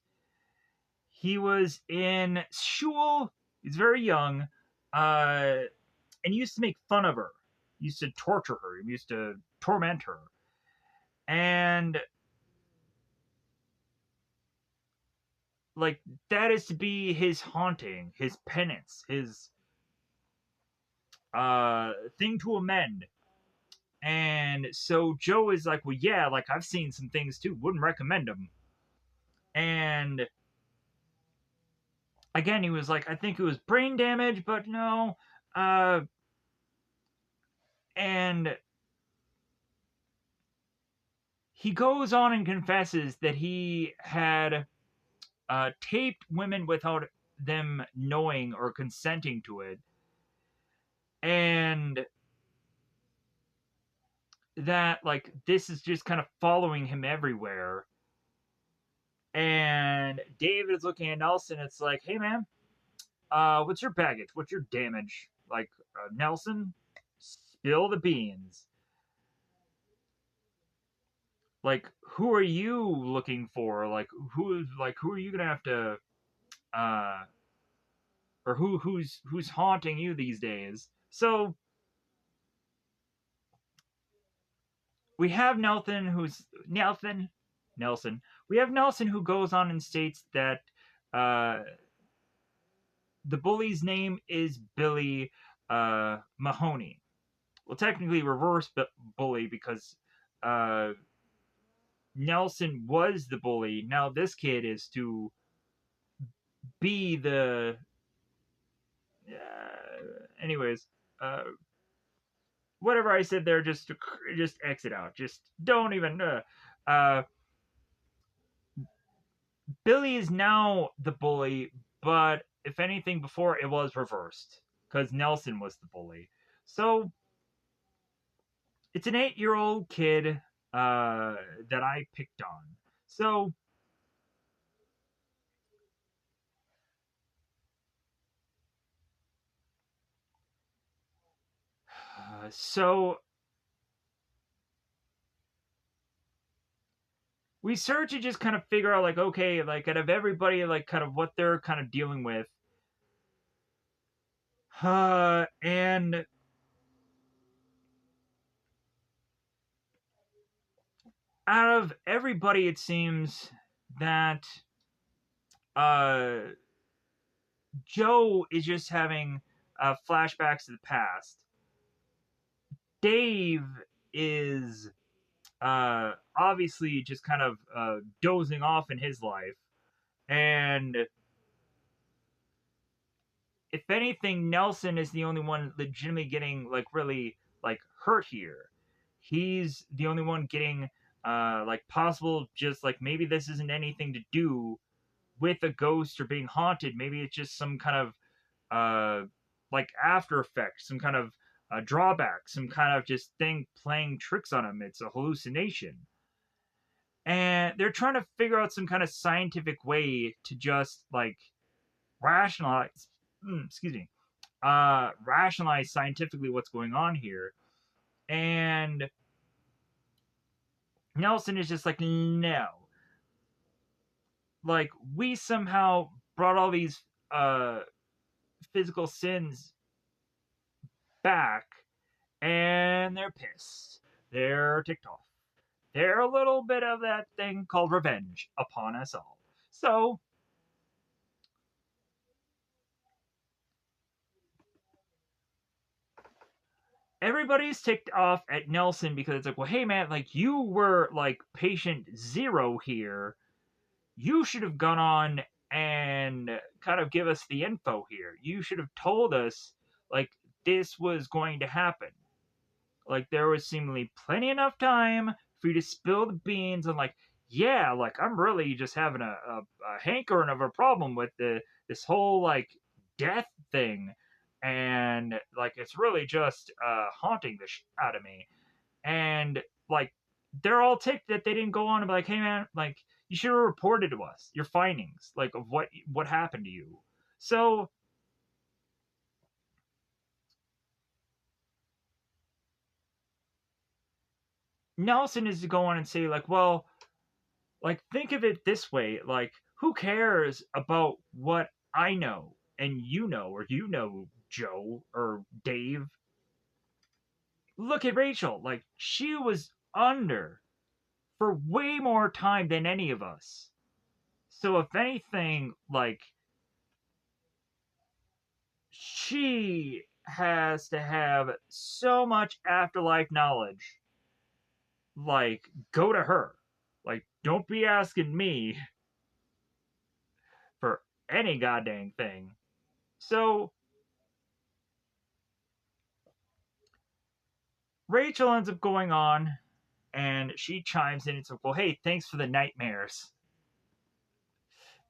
He was in school. He's very young, and he used to make fun of her. He used to torture her. He used to torment her, and like that is to be his haunting, his penance, his thing to amend. And so Joe is like, well, yeah, like I've seen some things too. Wouldn't recommend them. And again, he was like, I think it was brain damage, but no. And he goes on and confesses that he had taped women without them knowing or consenting to it. And that, like, this is just kind of following him everywhere. And David is looking at Nelson. It's like, hey, man, what's your baggage? What's your damage? Like, Nelson, spill the beans. Like, who are you looking for? Like, who are you gonna have to, uh, or who's haunting you these days? So we have Nelson. We have Nelson who goes on and states that uh, the bully's name is Billy Mahoney. Well, technically reverse bully because uh, Nelson was the bully. Now this kid is to be the. Anyways, whatever I said there, just exit out. Just don't even. Billy is now the bully, but if anything, before it was reversed because Nelson was the bully. So it's an 8-year-old kid that I picked on. So So we start to just kind of figure out, like, okay, like out of everybody, like kind of what they're kind of dealing with. And out of everybody, it seems that uh, Joe is just having flashbacks to the past. Dave is obviously just kind of dozing off in his life. And if anything, Nelson is the only one legitimately getting like really like hurt here. He's the only one getting like possible just like maybe this isn't anything to do with a ghost or being haunted. Maybe it's just some kind of like after effect, some kind of drawback, some kind of just thing playing tricks on him. It's a hallucination. And they're trying to figure out some kind of scientific way to just like rationalize excuse me rationalize scientifically what's going on here. And Nelson is just like, no, like we somehow brought all these uh physical sins back, and they're pissed, they're ticked off, they're a little bit of that thing called revenge upon us all. So everybody's ticked off at Nelson because it's like, well, hey man, like you were like patient zero here. You should have gone on and kind of give us the info here. You should have told us like this was going to happen. Like there was seemingly plenty enough time for you to spill the beans and like, yeah, like I'm really just having a hankering of a problem with this whole like death thing, and like it's really just haunting the out of me. And like they're all ticked that they didn't go on and be like, hey man, like you should have reported to us your findings, like of what happened to you. So Nelson is to go on and say like, well, like think of it this way, like who cares about what I know and you know, or you know, Joe or Dave. Look at Rachel, like she was under for way more time than any of us. So if anything, like she has to have so much afterlife knowledge. Like, go to her. Like, don't be asking me for any goddamn thing. So, Rachel ends up going on and she chimes in and says, well, hey, thanks for the nightmares.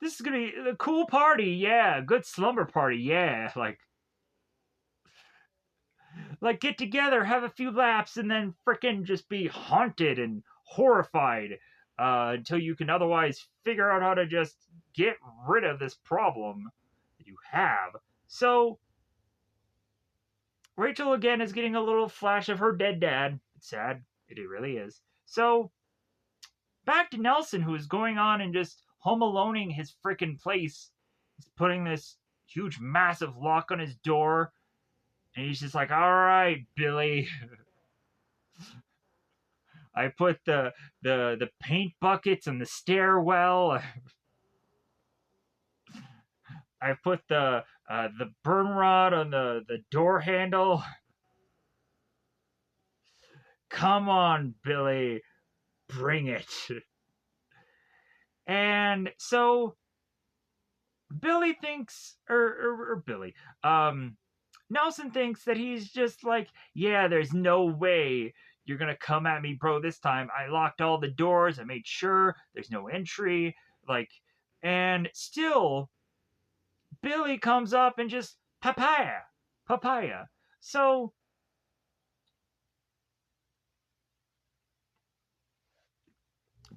This is gonna be a cool party, yeah. Good slumber party, yeah. Like get together, have a few laps, and then frickin' just be haunted and horrified until you can otherwise figure out how to just get rid of this problem that you have. So Rachel again is getting a little flash of her dead dad. It's sad. It really is. So back to Nelson, who is going on and just home aloneing his frickin' place. He's putting this huge, massive lock on his door. And he's just like, all right, Billy, I put the paint buckets in the stairwell. I put the burn rod on the door handle. Come on, Billy, bring it. And so Billy thinks, or Billy, Nelson thinks that he's just like, yeah, there's no way you're gonna come at me, bro, this time. I locked all the doors, I made sure there's no entry, like, and still, Billy comes up and just papaya, papaya. So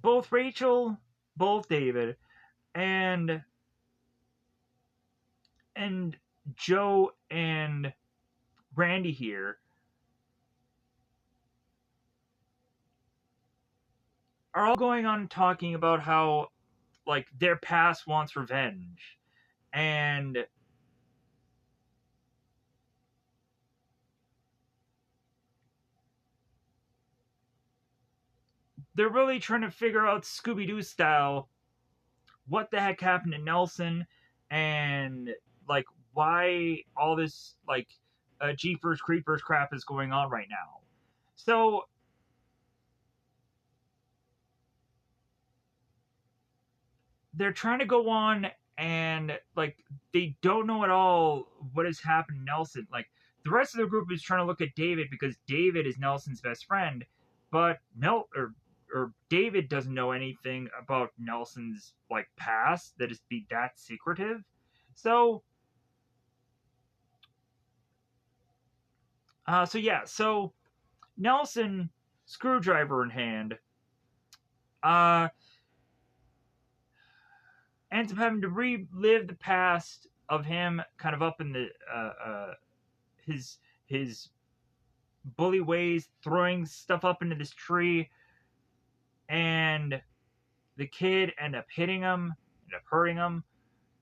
both Rachel, both David, and and Joe and Randy here are all going on talking about how like their past wants revenge, and they're really trying to figure out Scooby-Doo style what the heck happened to Nelson, and like why all this like Jeepers Creepers crap is going on right now. So they're trying to go on, and like they don't know at all what has happened to Nelson. Like the rest of the group is trying to look at David because David is Nelson's best friend, but no, or David doesn't know anything about Nelson's like past that is be that secretive. So so Nelson, screwdriver in hand, uh ends up having to relive the past of him kind of up in the his his bully ways, throwing stuff up into this tree, and the kid end up hitting him, end up hurting him.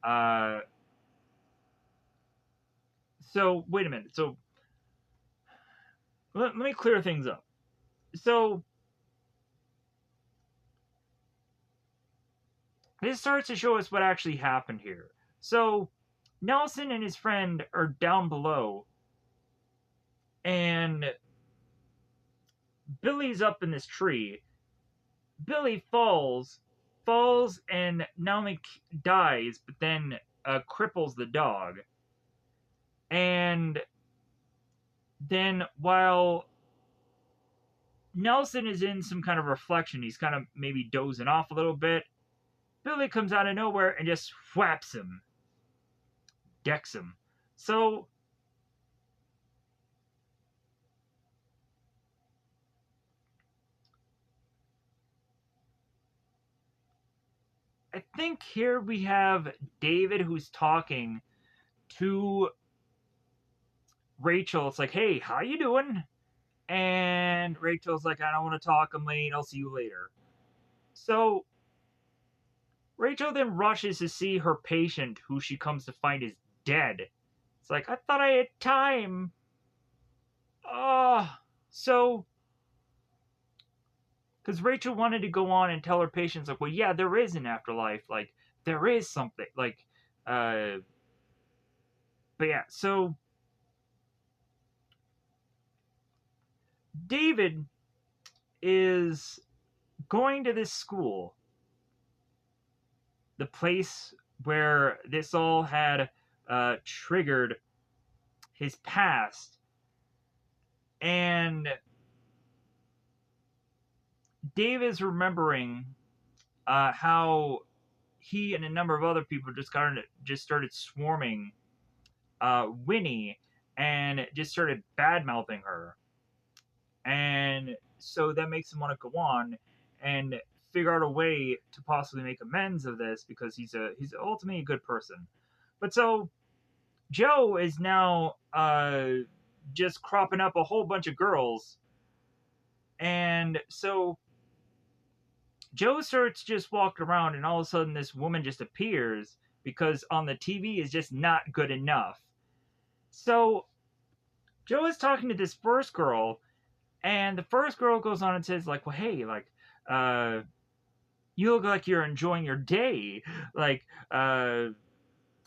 Uh, so wait a minute. So let me clear things up. So this starts to show us what actually happened here. So Nelson and his friend are down below, and Billy's up in this tree. Billy falls, and not only dies, but then cripples the dog. And then while Nelson is in some kind of reflection, he's kind of maybe dozing off a little bit. Billy comes out of nowhere and just whaps him, decks him. So I think here we have David who's talking to Rachel. It's like, hey, how you doing? And Rachel's like, I don't want to talk. I'm late. I'll see you later. So Rachel then rushes to see her patient, who she comes to find is dead. It's like, I thought I had time. So, because Rachel wanted to go on and tell her patients, like, well, yeah, there is an afterlife. Like, there is something. Like, uh, but yeah, so David is going to this school, the place where this all had triggered his past. And Dave is remembering how he and a number of other people just started swarming Winnie and just started bad mouthing her, and so that makes him want to go on and figure out a way to possibly make amends of this because he's ultimately a good person. But so Joe is now just cropping up a whole bunch of girls, and so Joe starts just walking around, and all of a sudden, this woman just appears because on the TV is just not good enough. So Joe is talking to this first girl, and the first girl goes on and says, like, well, hey, like, you look like you're enjoying your day. Like, I'm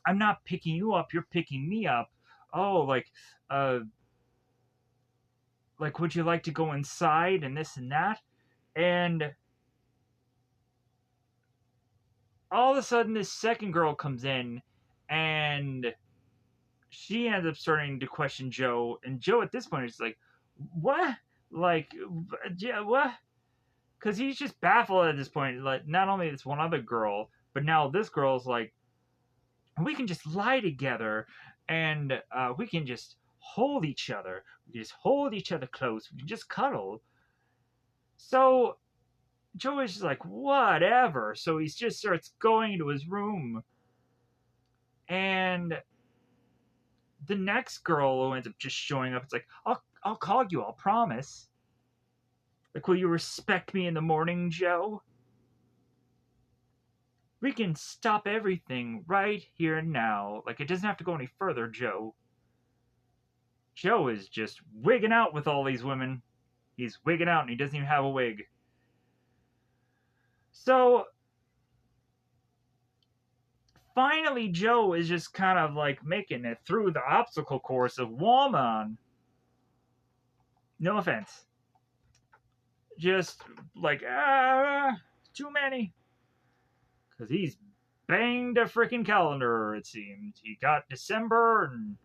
not picking you up, you're picking me up. Oh, uh, like, would you like to go inside and this and that? And all of a sudden, this second girl comes in, and she ends up starting to question Joe. And Joe, at this point, is like, "What? Like, yeah, what?" Because he's just baffled at this point. Like, not only this one other girl, but now this girl's like, "We can just lie together, and we can just hold each other. We can just hold each other close. We can just cuddle." So Joe is just like, whatever. So he just starts going into his room, and the next girl who ends up just showing up, it's like, I'll call you, I'll promise. Like, will you respect me in the morning, Joe? We can stop everything right here and now. Like, it doesn't have to go any further, Joe. Joe is just wigging out with all these women. He's wigging out and he doesn't even have a wig. So, finally, Joe is just kind of like making it through the obstacle course of Wallman. No offense. Just like, too many. Because he's banged a freaking calendar, it seemed. He got December and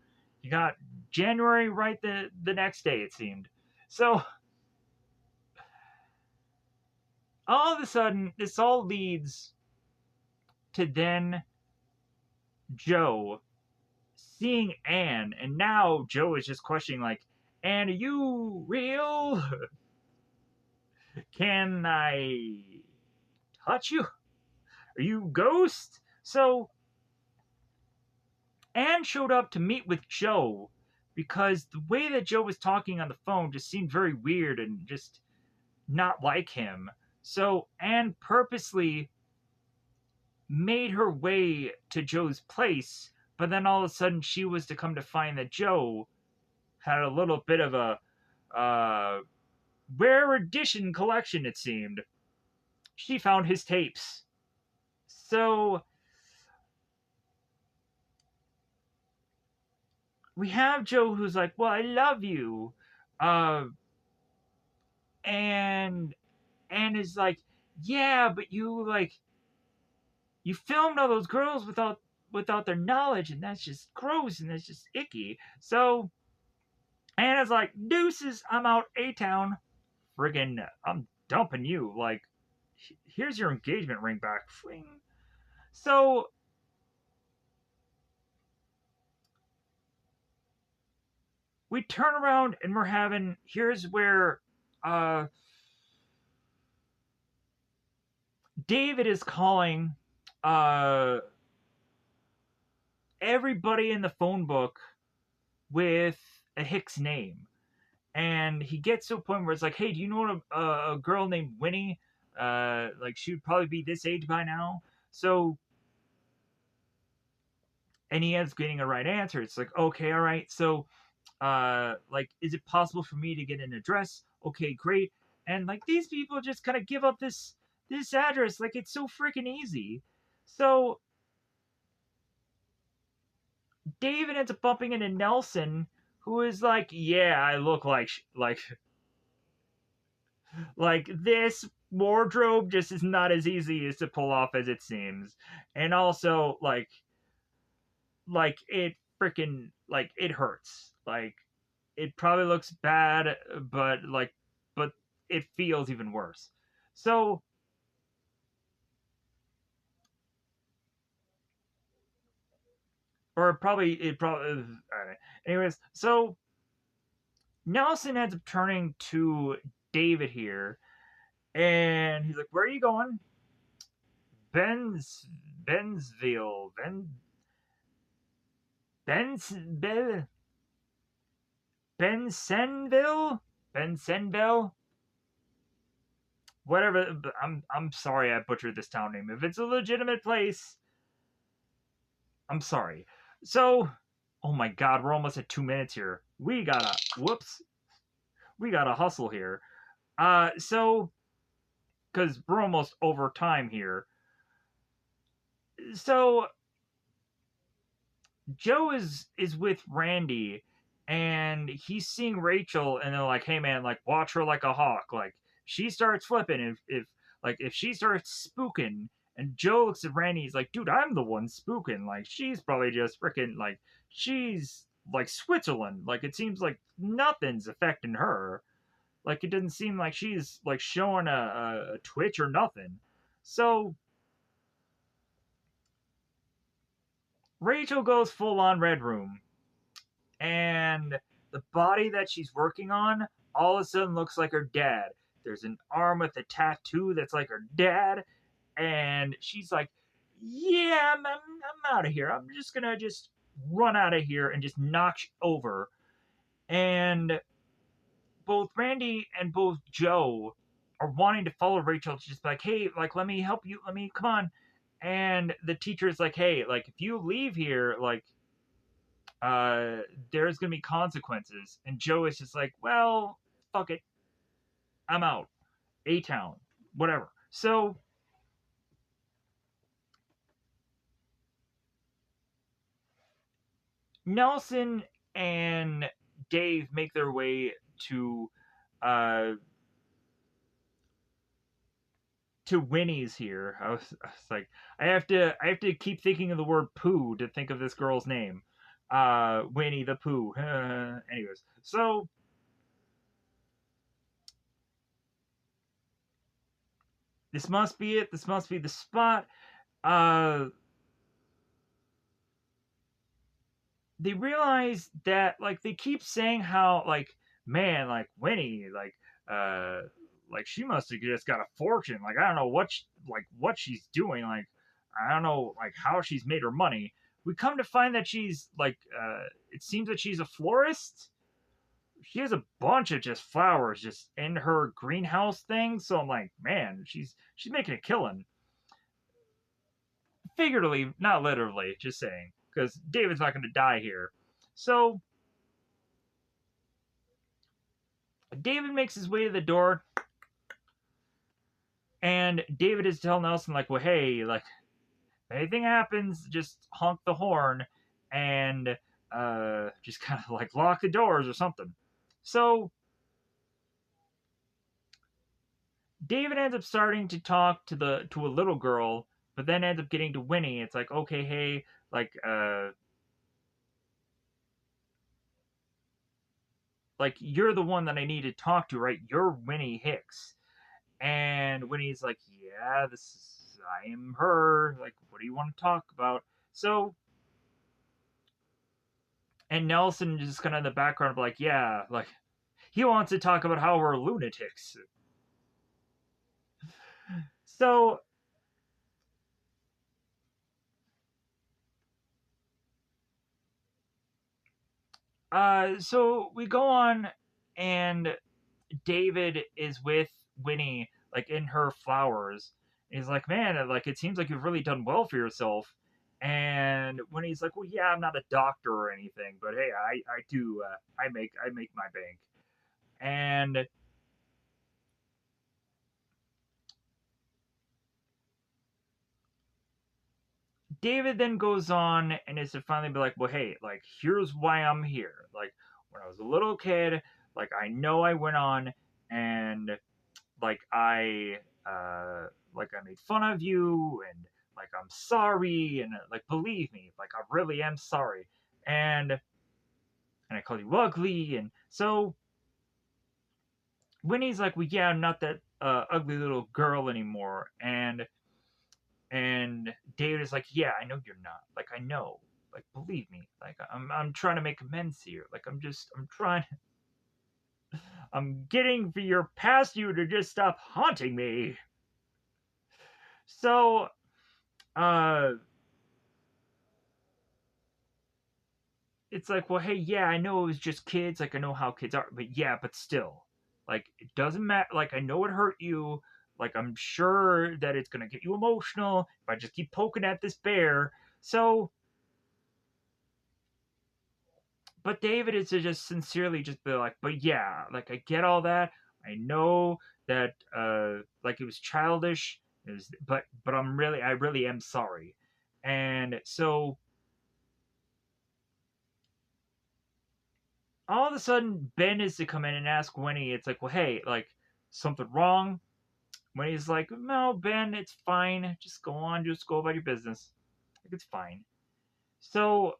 he got January right the next day, it seemed. So, all of a sudden, this all leads to then Joe seeing Anne, and now Joe is just questioning, like, Anne, are you real? Can I touch you? Are you ghost? So Anne showed up to meet with Joe because the way that Joe was talking on the phone just seemed very weird and just not like him. So Anne purposely made her way to Joe's place, but then all of a sudden she was to come to find that Joe had a little bit of a rare edition collection, it seemed. She found his tapes. So we have Joe who's like, well, I love you. Uh, and is like, yeah, but you filmed all those girls without their knowledge, and that's just gross and that's just icky. So Anna's like, deuces, I'm out A-town. Friggin' I'm dumping you. Like, here's your engagement ring back. Fling. So we turn around and we're having, here's where uh David is calling uh everybody in the phone book with a Hicks name. And he gets to a point where it's like, hey, do you know a girl named Winnie? Like, she would probably be this age by now. So, and he ends up getting a right answer. It's like, okay, all right. So, like, is it possible for me to get an address? Okay, great. And like, these people just kind of give up this address. Like, it's so freaking easy. So David ends up bumping into Nelson, who is like, yeah, I look like this wardrobe just is not as easy as to pull off as it seems. And also like it freaking like it hurts. Like it probably looks bad, but it feels even worse. So or probably it probably anyways, so Nelson ends up turning to David here and he's like, where are you going? Ben's Bensville. Ben Bensonville? Bensonville? Whatever. I'm sorry I butchered this town name. If it's a legitimate place, I'm sorry. So, oh my god, we're almost at 2 minutes here. We gotta hustle here. So, because we're almost over time here. So, Joe is with Randy and he's seeing Rachel and they're like, hey man, like watch her like a hawk. Like she starts flipping if she starts spooking and Joe looks at Randy, he's like, dude, I'm the one spooking. Like she's probably just freaking like she's like Switzerland. Like it seems like nothing's affecting her. Like it doesn't seem like she's like showing a twitch or nothing. So Rachel goes full on red room and the body that she's working on all of a sudden looks like her dad. There's an arm with a tattoo that's like her dad, and she's like, "Yeah, I'm out of here. I'm just gonna just run out of here and just knock over." And both Randy and both Joe are wanting to follow Rachel to just be like, hey, like, let me help you, let me, come on. And the teacher is like, hey, like, if you leave here, like, uh, there's gonna be consequences. And Joe is just like, well, fuck it, I'm out. A Town, whatever. So Nelson and Dave make their way to uh Winnie's here. I was like, I have to keep thinking of the word poo to think of this girl's name. Winnie the Pooh. Anyways, so this must be it. This must be the spot. Uh, they realize that like they keep saying how like man like Winnie uh she must have just got a fortune. Like I don't know what she's doing. Like I don't know like how she's made her money. We come to find that she's like it seems that she's a florist. She has a bunch of just flowers just in her greenhouse thing. So I'm like, man, she's making a killing. Figuratively, not literally, just saying. Because David's not gonna die here. So David makes his way to the door, and David is telling Nelson, like, well, hey, like, if anything happens, just honk the horn and just kind of like lock the doors or something. So David ends up starting to talk to a little girl, but then ends up getting to Winnie. It's like, okay, hey, like you're the one that I need to talk to, right? You're Winnie Hicks. And Winnie's like, yeah, this is, I am her. Like, what do you want to talk about? So, and Nelson just kind of in the background, like, yeah, like, he wants to talk about how we're lunatics. So, so we go on, and David is with Winnie, like, in her flowers. And he's like, man, like, it seems like you've really done well for yourself. And when he's like, well, yeah, I'm not a doctor or anything, but hey, I do, I make my bank. And David then goes on and is to finally be like, well, hey, like, here's why I'm here. Like, when I was a little kid, like, I know I went on and, like, I made fun of you and, like, I'm sorry. And, like, believe me, like, I really am sorry. And I called you ugly. And so Winnie's like, well, yeah, I'm not that ugly little girl anymore. And David is like, yeah, I know you're not. Like, I know. Like, believe me. Like, I'm trying to make amends here. Like, I'm trying. I'm getting for your past you to just stop haunting me. So, uh, it's like, well, hey, yeah, I know it was just kids. Like, I know how kids are, but yeah, but still, like, it doesn't matter. Like, I know it hurt you. Like, I'm sure that it's gonna get you emotional if I just keep poking at this bear. So, but David is to just sincerely just be like, but yeah, like I get all that. I know that like it was childish. It was, but I really am sorry. And so all of a sudden Ben is to come in and ask Winnie, it's like, well, hey, like something wrong? Winnie's like, no, Ben, it's fine. Just go on, just go about your business. Like it's fine. So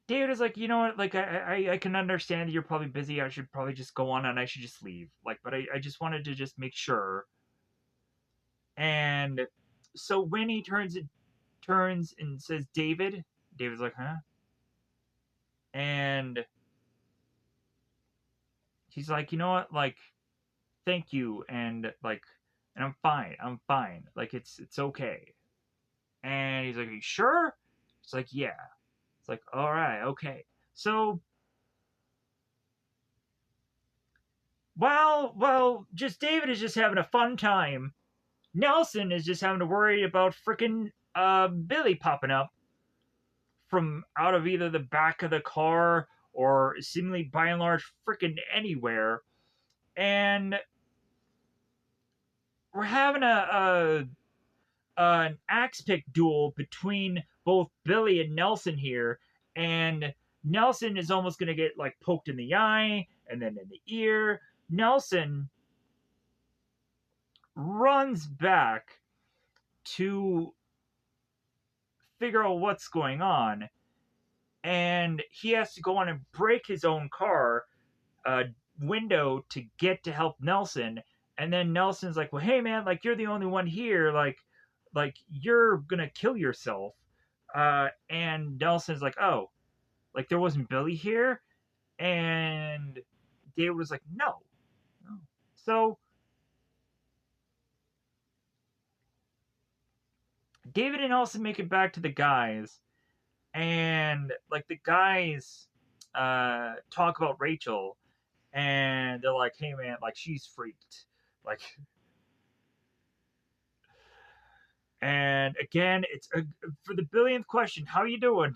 David is like, you know what? Like, I can understand that you're probably busy. I should probably just go on and I should just leave. Like, but I just wanted to just make sure. And so when he turns and says David, David's like, huh? And he's like, you know what? Like, thank you. And like, and I'm fine. I'm fine. Like, it's okay. And he's like, are you sure? It's like, yeah. It's like, all right, okay. So just David is just having a fun time. Nelson is just having to worry about frickin' Billy popping up from out of either the back of the car or seemingly by and large frickin' anywhere. And we're having an axe pick duel between both Billy and Nelson here, and Nelson is almost gonna get like poked in the eye and then in the ear. Nelson runs back to figure out what's going on, and he has to go on and break his own car window to get to help Nelson. And then Nelson's like, "Well, hey man, like you're the only one here, like you're gonna kill yourself." And Nelson's like, "Oh, like there wasn't Billy here," and David was like, "No, no." So David and Nelson make it back to the guys, and like the guys talk about Rachel, and they're like, "Hey man, like she's freaked," like. And again, it's for the billionth question. How you doing?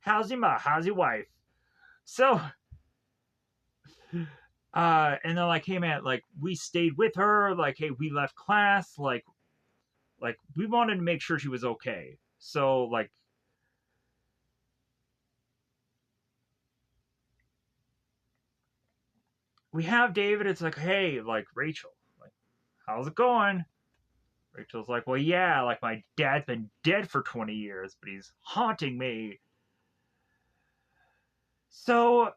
How's your ma? How's your wife? So, and they're like, hey man, like we stayed with her. Like, hey, we left class. Like we wanted to make sure she was okay. So, like, we have David. It's like, hey, like Rachel, like, how's it going? Rachel's like, well, yeah, like my dad's been dead for 20 years, but he's haunting me. So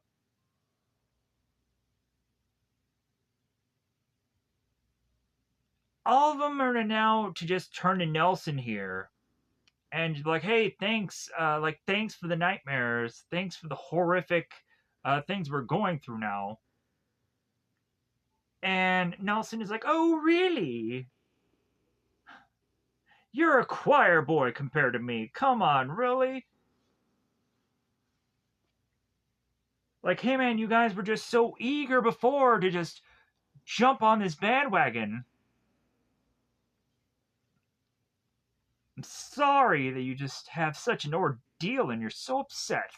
all of them are now to just turn to Nelson here and like, hey, thanks, like thanks for the nightmares, thanks for the horrific things we're going through now. And Nelson is like, oh, really? You're a choir boy compared to me. Come on, really? Like, hey man, you guys were just so eager before to just jump on this bandwagon. I'm sorry that you just have such an ordeal and you're so upset.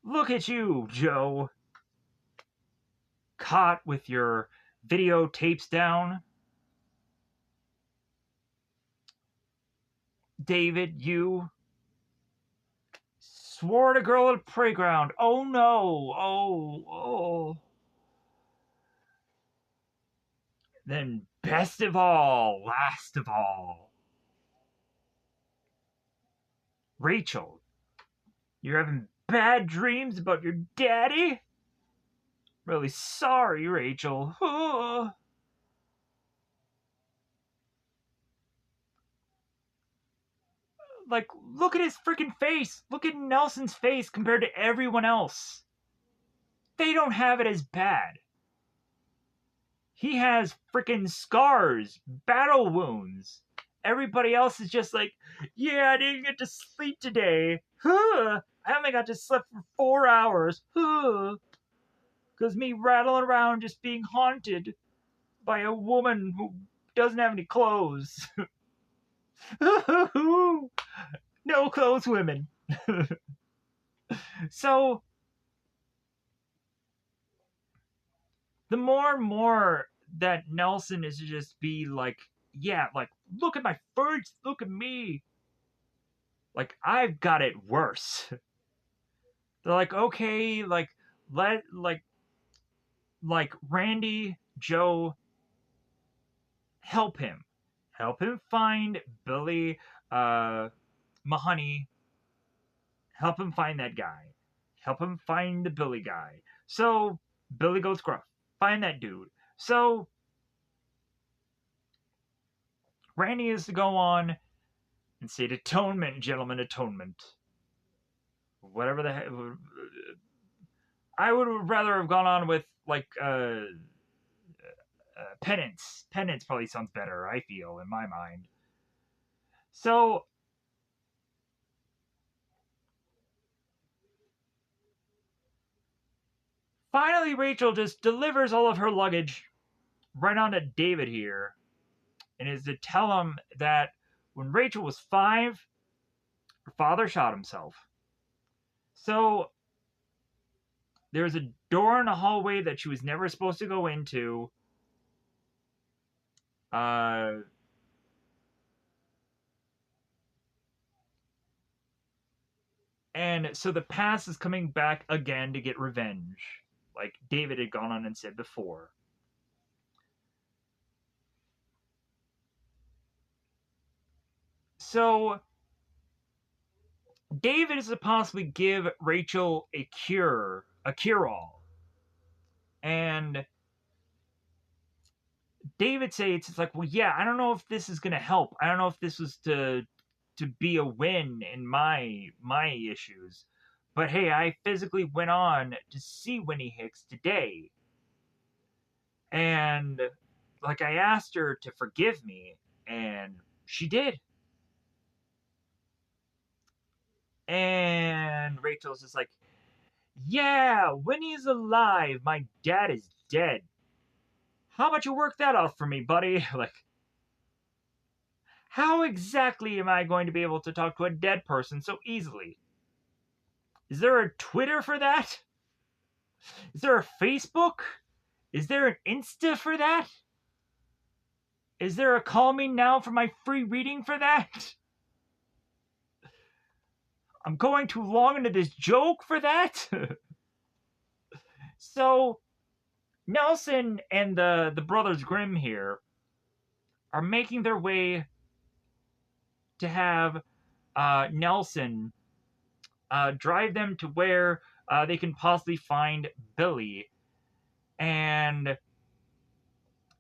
Look at you, Joe. Caught with your videotapes down. David, you swore at a girl at a playground. Oh no. Oh. Then, best of all, last of all, Rachel, you're having bad dreams about your daddy? Really sorry, Rachel. Like, look at his freaking face. Look at Nelson's face compared to everyone else. They don't have it as bad. He has freaking scars, battle wounds. Everybody else is just like, yeah, I didn't get to sleep today. I only got to sleep for 4 hours. Because me rattling around just being haunted by a woman who doesn't have any clothes. No clothes women. So, the more and more that Nelson is to just be like, yeah, like, look at my face, look at me. Like, I've got it worse. They're like, okay, let, like, Randy, Joe, help him. Help him find Billy, Mahoney. Help him find that guy. Help him find the Billy guy. So, Billy goes gruff. Find that dude. So, Randy is to go on and say, atonement, gentlemen, atonement. Whatever the heck. I would rather have gone on with, like, penance. Penance probably sounds better, I feel, in my mind. So, Finally, Rachel just delivers all of her luggage right on to David here, and is to tell him that when Rachel was 5, her father shot himself. So there's a door in a hallway that she was never supposed to go into. Uh, and so the past is coming back again to get revenge, like David had gone on and said before. So David is to possibly give Rachel a cure-all. And David says it's like, well, yeah, I don't know if this is gonna help. I don't know if this was to be a win in my issues. But hey, I physically went on to see Winnie Hicks today. And like I asked her to forgive me, and she did. And Rachel's just like, yeah, Winnie's alive. My dad is dead. How about you work that out for me, buddy? Like, how exactly am I going to be able to talk to a dead person so easily? Is there a Twitter for that? Is there a Facebook? Is there an Insta for that? Is there a call me now for my free reading for that? I'm going too long into this joke for that? So, Nelson and the Brothers Grimm here are making their way to have Nelson drive them to where they can possibly find Billy. And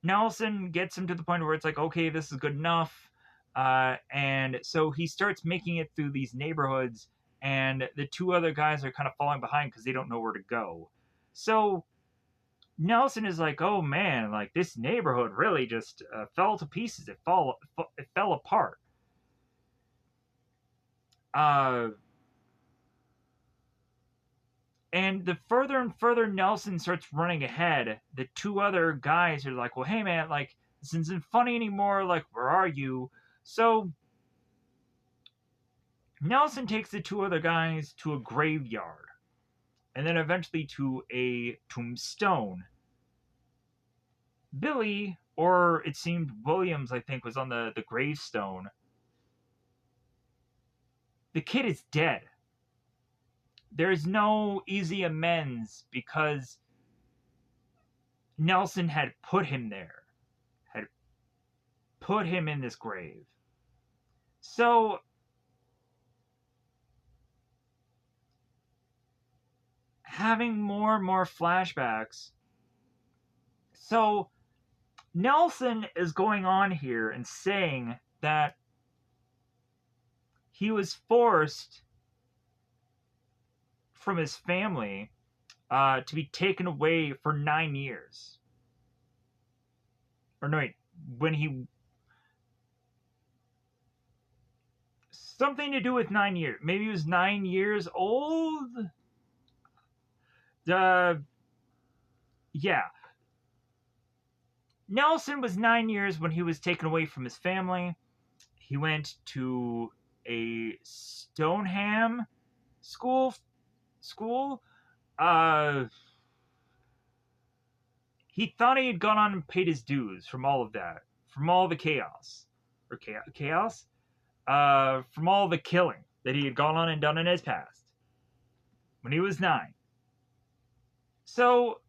Nelson gets him to the point where it's like, okay, this is good enough. And so he starts making it through these neighborhoods, and the two other guys are kind of falling behind because they don't know where to go. So Nelson is like, oh man, like this neighborhood really just fell to pieces. It fell apart. Uh, And the further and further Nelson starts running ahead, the two other guys are like, well, hey, man, like, this isn't funny anymore. Like, where are you? So Nelson takes the two other guys to a graveyard and then eventually to a tombstone. Billy, or it seemed Williams, I think, was on the gravestone. The kid is dead. There's no easy amends because Nelson had put him there, had put him in this grave. So having more and more flashbacks. So Nelson is going on here and saying that he was forced from his family to be taken away for 9 years. Or no, wait, when he something to do with 9 years. Maybe he was 9 years old. Uh, yeah. Nelson was 9 years when he was taken away from his family. He went to a Stoneham school. Uh, he thought he had gone on and paid his dues from all of that, from all the chaos, or chaos, from all the killing that he had gone on and done in his past when he was 9. So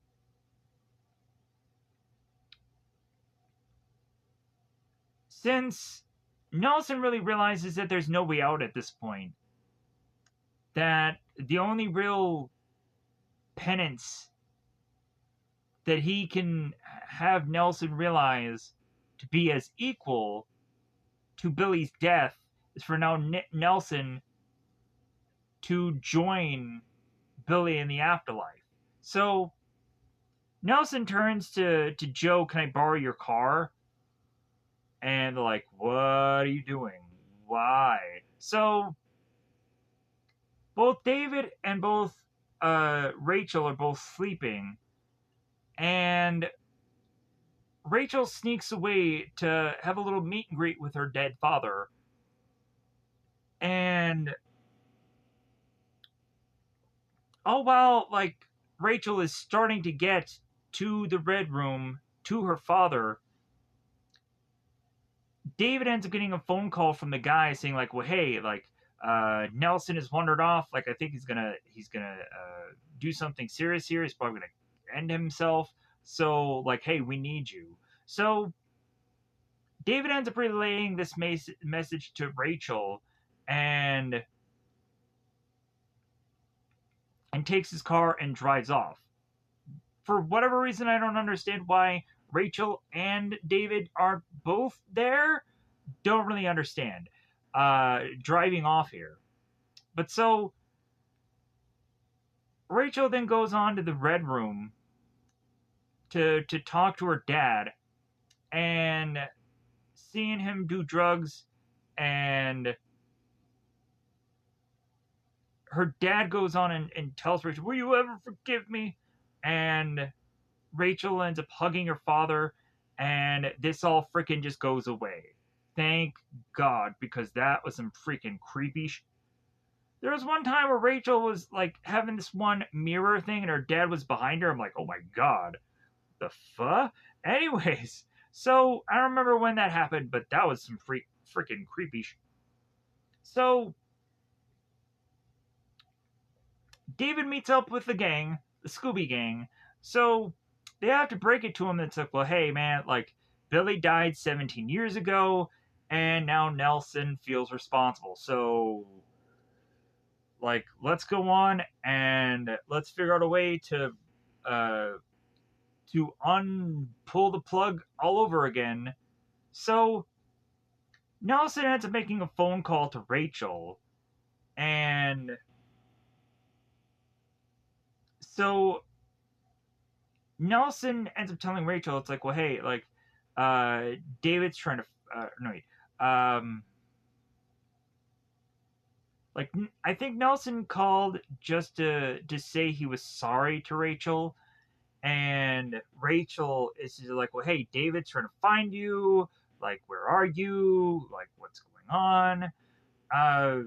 since Nelson really realizes that there's no way out at this point, that the only real penance that he can have Nelson realize to be as equal to Billy's death is for now Nelson to join Billy in the afterlife. So Nelson turns to Joe, can I borrow your car? And they're like, what are you doing? Why? So both David and both Rachel are both sleeping, and Rachel sneaks away to have a little meet and greet with her dead father. And all while, like, Rachel is starting to get to the Red Room to her father, David ends up getting a phone call from the guy saying, like, well, hey, like, Nelson has wandered off. Like, I think he's gonna do something serious here. He's probably gonna end himself. So, like, hey, we need you. So David ends up relaying this message to Rachel, and takes his car and drives off. For whatever reason, I don't understand why Rachel and David aren't both there. Don't really understand driving off here. But so Rachel then goes on to the Red Room to talk to her dad, and seeing him do drugs, and her dad goes on and tells Rachel, will you ever forgive me? And Rachel ends up hugging her father, and this all freaking just goes away. Thank God, because that was some freaking creepy. There was one time where Rachel was like having this one mirror thing, and her dad was behind her. I'm like, oh my God, the fuck. Anyways, so I don't remember when that happened, but that was some freaking creepy. So David meets up with the gang, the Scooby Gang. So they have to break it to him. It's like, well, hey, man, like, Billy died 17 years ago, and now Nelson feels responsible. So, like, let's go on and let's figure out a way uh, to pull the plug all over again. So Nelson ends up making a phone call to Rachel, and so Nelson ends up telling Rachel, it's like, well, hey, like, David's trying to, no, wait, like, I think Nelson called just to say he was sorry to Rachel, and Rachel is just like, well, hey, David's trying to find you, like, where are you, like, what's going on? Uh,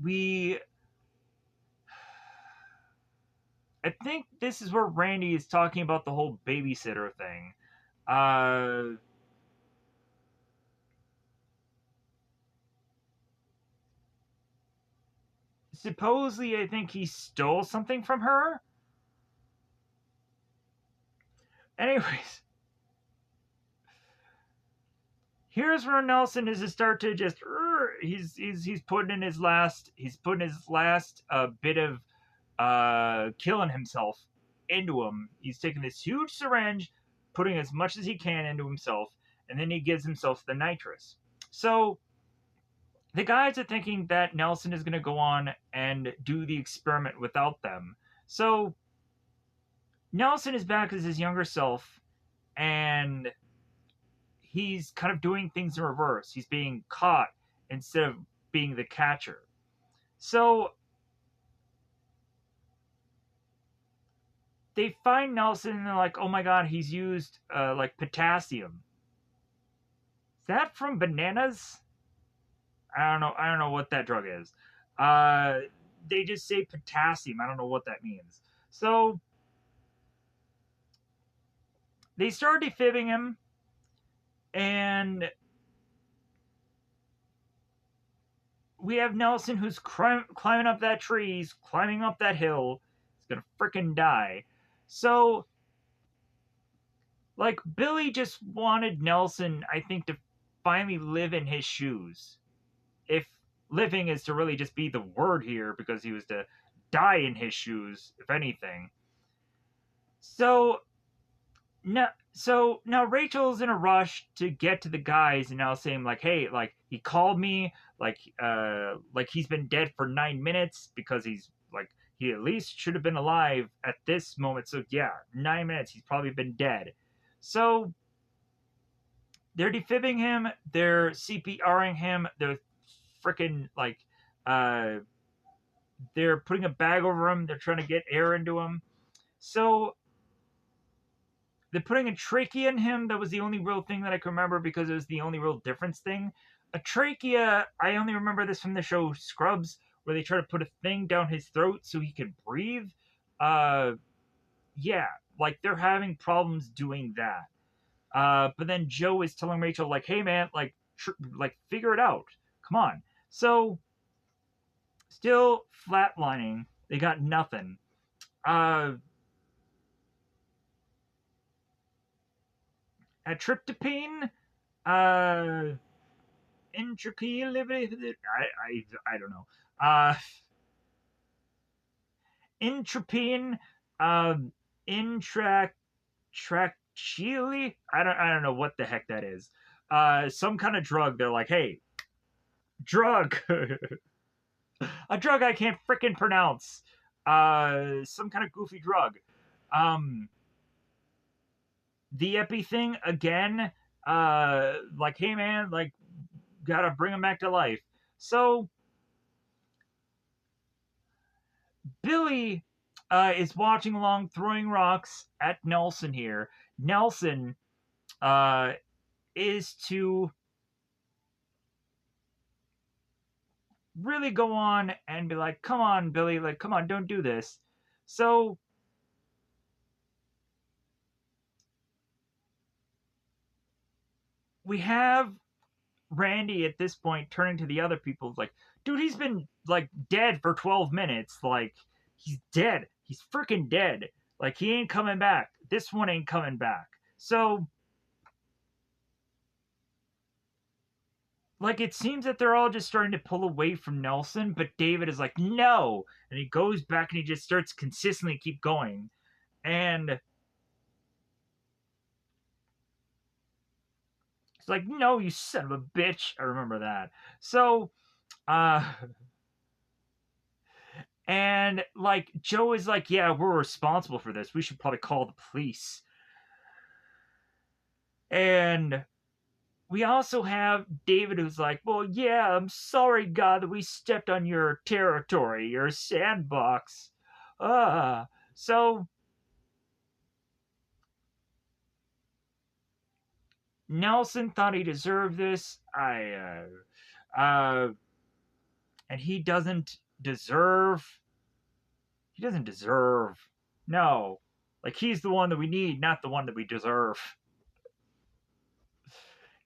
we I think this is where Randy is talking about the whole babysitter thing. Uh, Supposedly, I think he stole something from her. Anyways, here's where Nelson is to start to just he's putting in his last bit of killing himself into him. He's taking this huge syringe, putting as much as he can into himself, and then he gives himself the nitrous. So the guys are thinking that Nelson is going to go on and do the experiment without them. So Nelson is back as his younger self, and he's kind of doing things in reverse. He's being caught instead of being the catcher. So they find Nelson and they're like, oh my God, he's used like potassium. Is that from bananas? I don't know. I don't know what that drug is. Uh, they just say potassium. I don't know what that means. So they start defibbing him, and we have Nelson who's climbing up that tree. He's climbing up that hill. He's gonna freaking die. So, like, Billy just wanted Nelson, I think, to finally live in his shoes. If living is to really just be the word here, because he was to die in his shoes, if anything. So now Rachel's in a rush to get to the guys, and now saying like, hey, like, he called me, like he's been dead for 9 minutes, because he's like, he at least should have been alive at this moment. So yeah, 9 minutes, he's probably been dead. So they're defibbing him, they're CPRing him, they're freaking like uh they're putting a bag over him, they're trying to get air into him. So they're putting a trachea in him. That was the only real thing that I can remember because it was the only real difference thing. A trachea, I only remember this from the show Scrubs, where they try to put a thing down his throat so he can breathe. Uh, yeah, like they're having problems doing that. But then Joe is telling Rachel, like, "Hey, man, like figure it out. Come on." So still flatlining. They got nothing. Uh, a tryptopine. Uh, I don't know. Intropine. Um, intrac Tracchili. I don't know what the heck that is. Some kind of drug. They're like, hey, drug, a drug I can't freaking pronounce. Some kind of goofy drug. Um, the epi thing again. Like, hey man, like, gotta bring him back to life. So Billy is watching along, throwing rocks at Nelson here. Nelson uh, is to really go on and be like, come on, Billy, like, come on, don't do this. So we have Randy at this point turning to the other people, like, dude, he's been like dead for 12 minutes. Like, he's dead. He's freaking dead. Like, he ain't coming back. This one ain't coming back. So, like, it seems that they're all just starting to pull away from Nelson, but David is like, no. And he goes back and he just starts consistently keep going. And it's like, no, you son of a bitch. I remember that. So, uh, and like, Joe is like, yeah, we're responsible for this. We should probably call the police. And we also have David who's like, well, yeah, I'm sorry, God, that we stepped on your territory, your sandbox. So Nelson thought he deserved this. And he doesn't deserve. He doesn't deserve. No, like he's the one that we need, not the one that we deserve.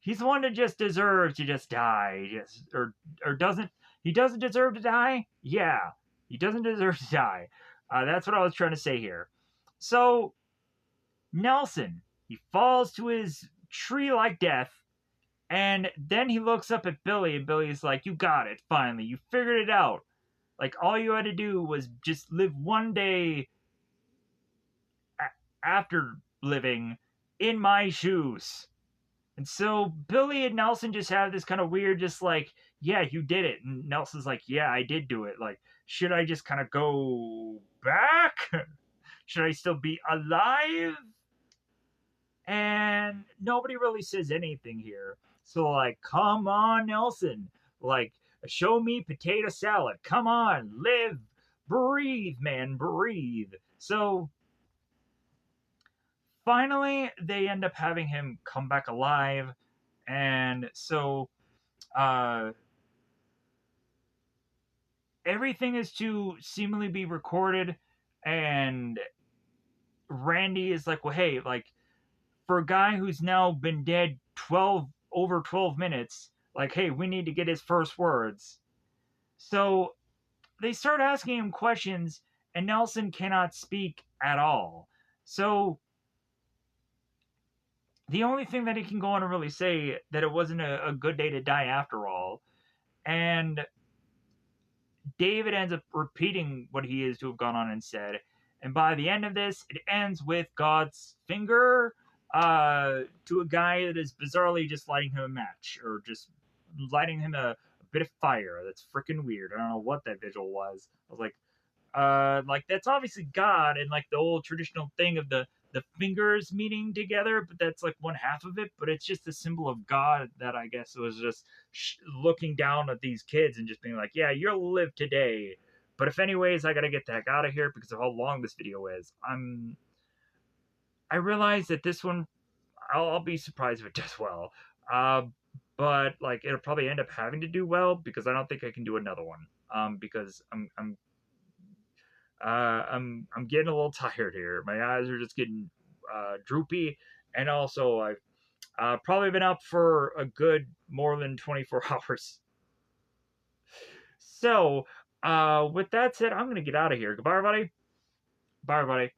He's the one that just deserves to just die, just or doesn't. He doesn't deserve to die. Yeah, he doesn't deserve to die. That's what I was trying to say here. So Nelson, he falls to his tree-like death. And then he looks up at Billy, and Billy's like, you got it, finally. You figured it out. Like, all you had to do was just live one day after living in my shoes. And so Billy and Nelson just have this kind of weird, just like, yeah, you did it. And Nelson's like, yeah, I did do it. Like, should I just kind of go back? Should I still be alive? And nobody really says anything here. So, like, come on, Nelson. Like, show me potato salad. Come on, live, breathe, man, breathe. So, finally, they end up having him come back alive. And so, uh, everything is to seemingly be recorded. And Randy is like, well, hey, like, for a guy who's now been dead 12 minutes, like, hey, we need to get his first words. So they start asking him questions, and Nelson cannot speak at all. So the only thing that he can go on and really say that it wasn't a good day to die after all. And David ends up repeating what he is to have gone on and said. And by the end of this, it ends with God's finger to a guy that is bizarrely just lighting him a match or just lighting him a bit of fire. That's freaking weird. I don't know what that visual was. I was like that's obviously God and like the old traditional thing of the the fingers meeting together, but that's like one half of it. But it's just a symbol of God that I guess was just looking down at these kids and just being like, yeah, you'll live today. But if anyways, I gotta get the heck out of here because of how long this video is. I realize that this one, I'll be surprised if it does well. Uh, but like it'll probably end up having to do well because I don't think I can do another one. Because I'm getting a little tired here. My eyes are just getting droopy, and also I've probably been up for a good more than 24 hours. So, with that said, I'm gonna get out of here. Goodbye, everybody. Bye, everybody.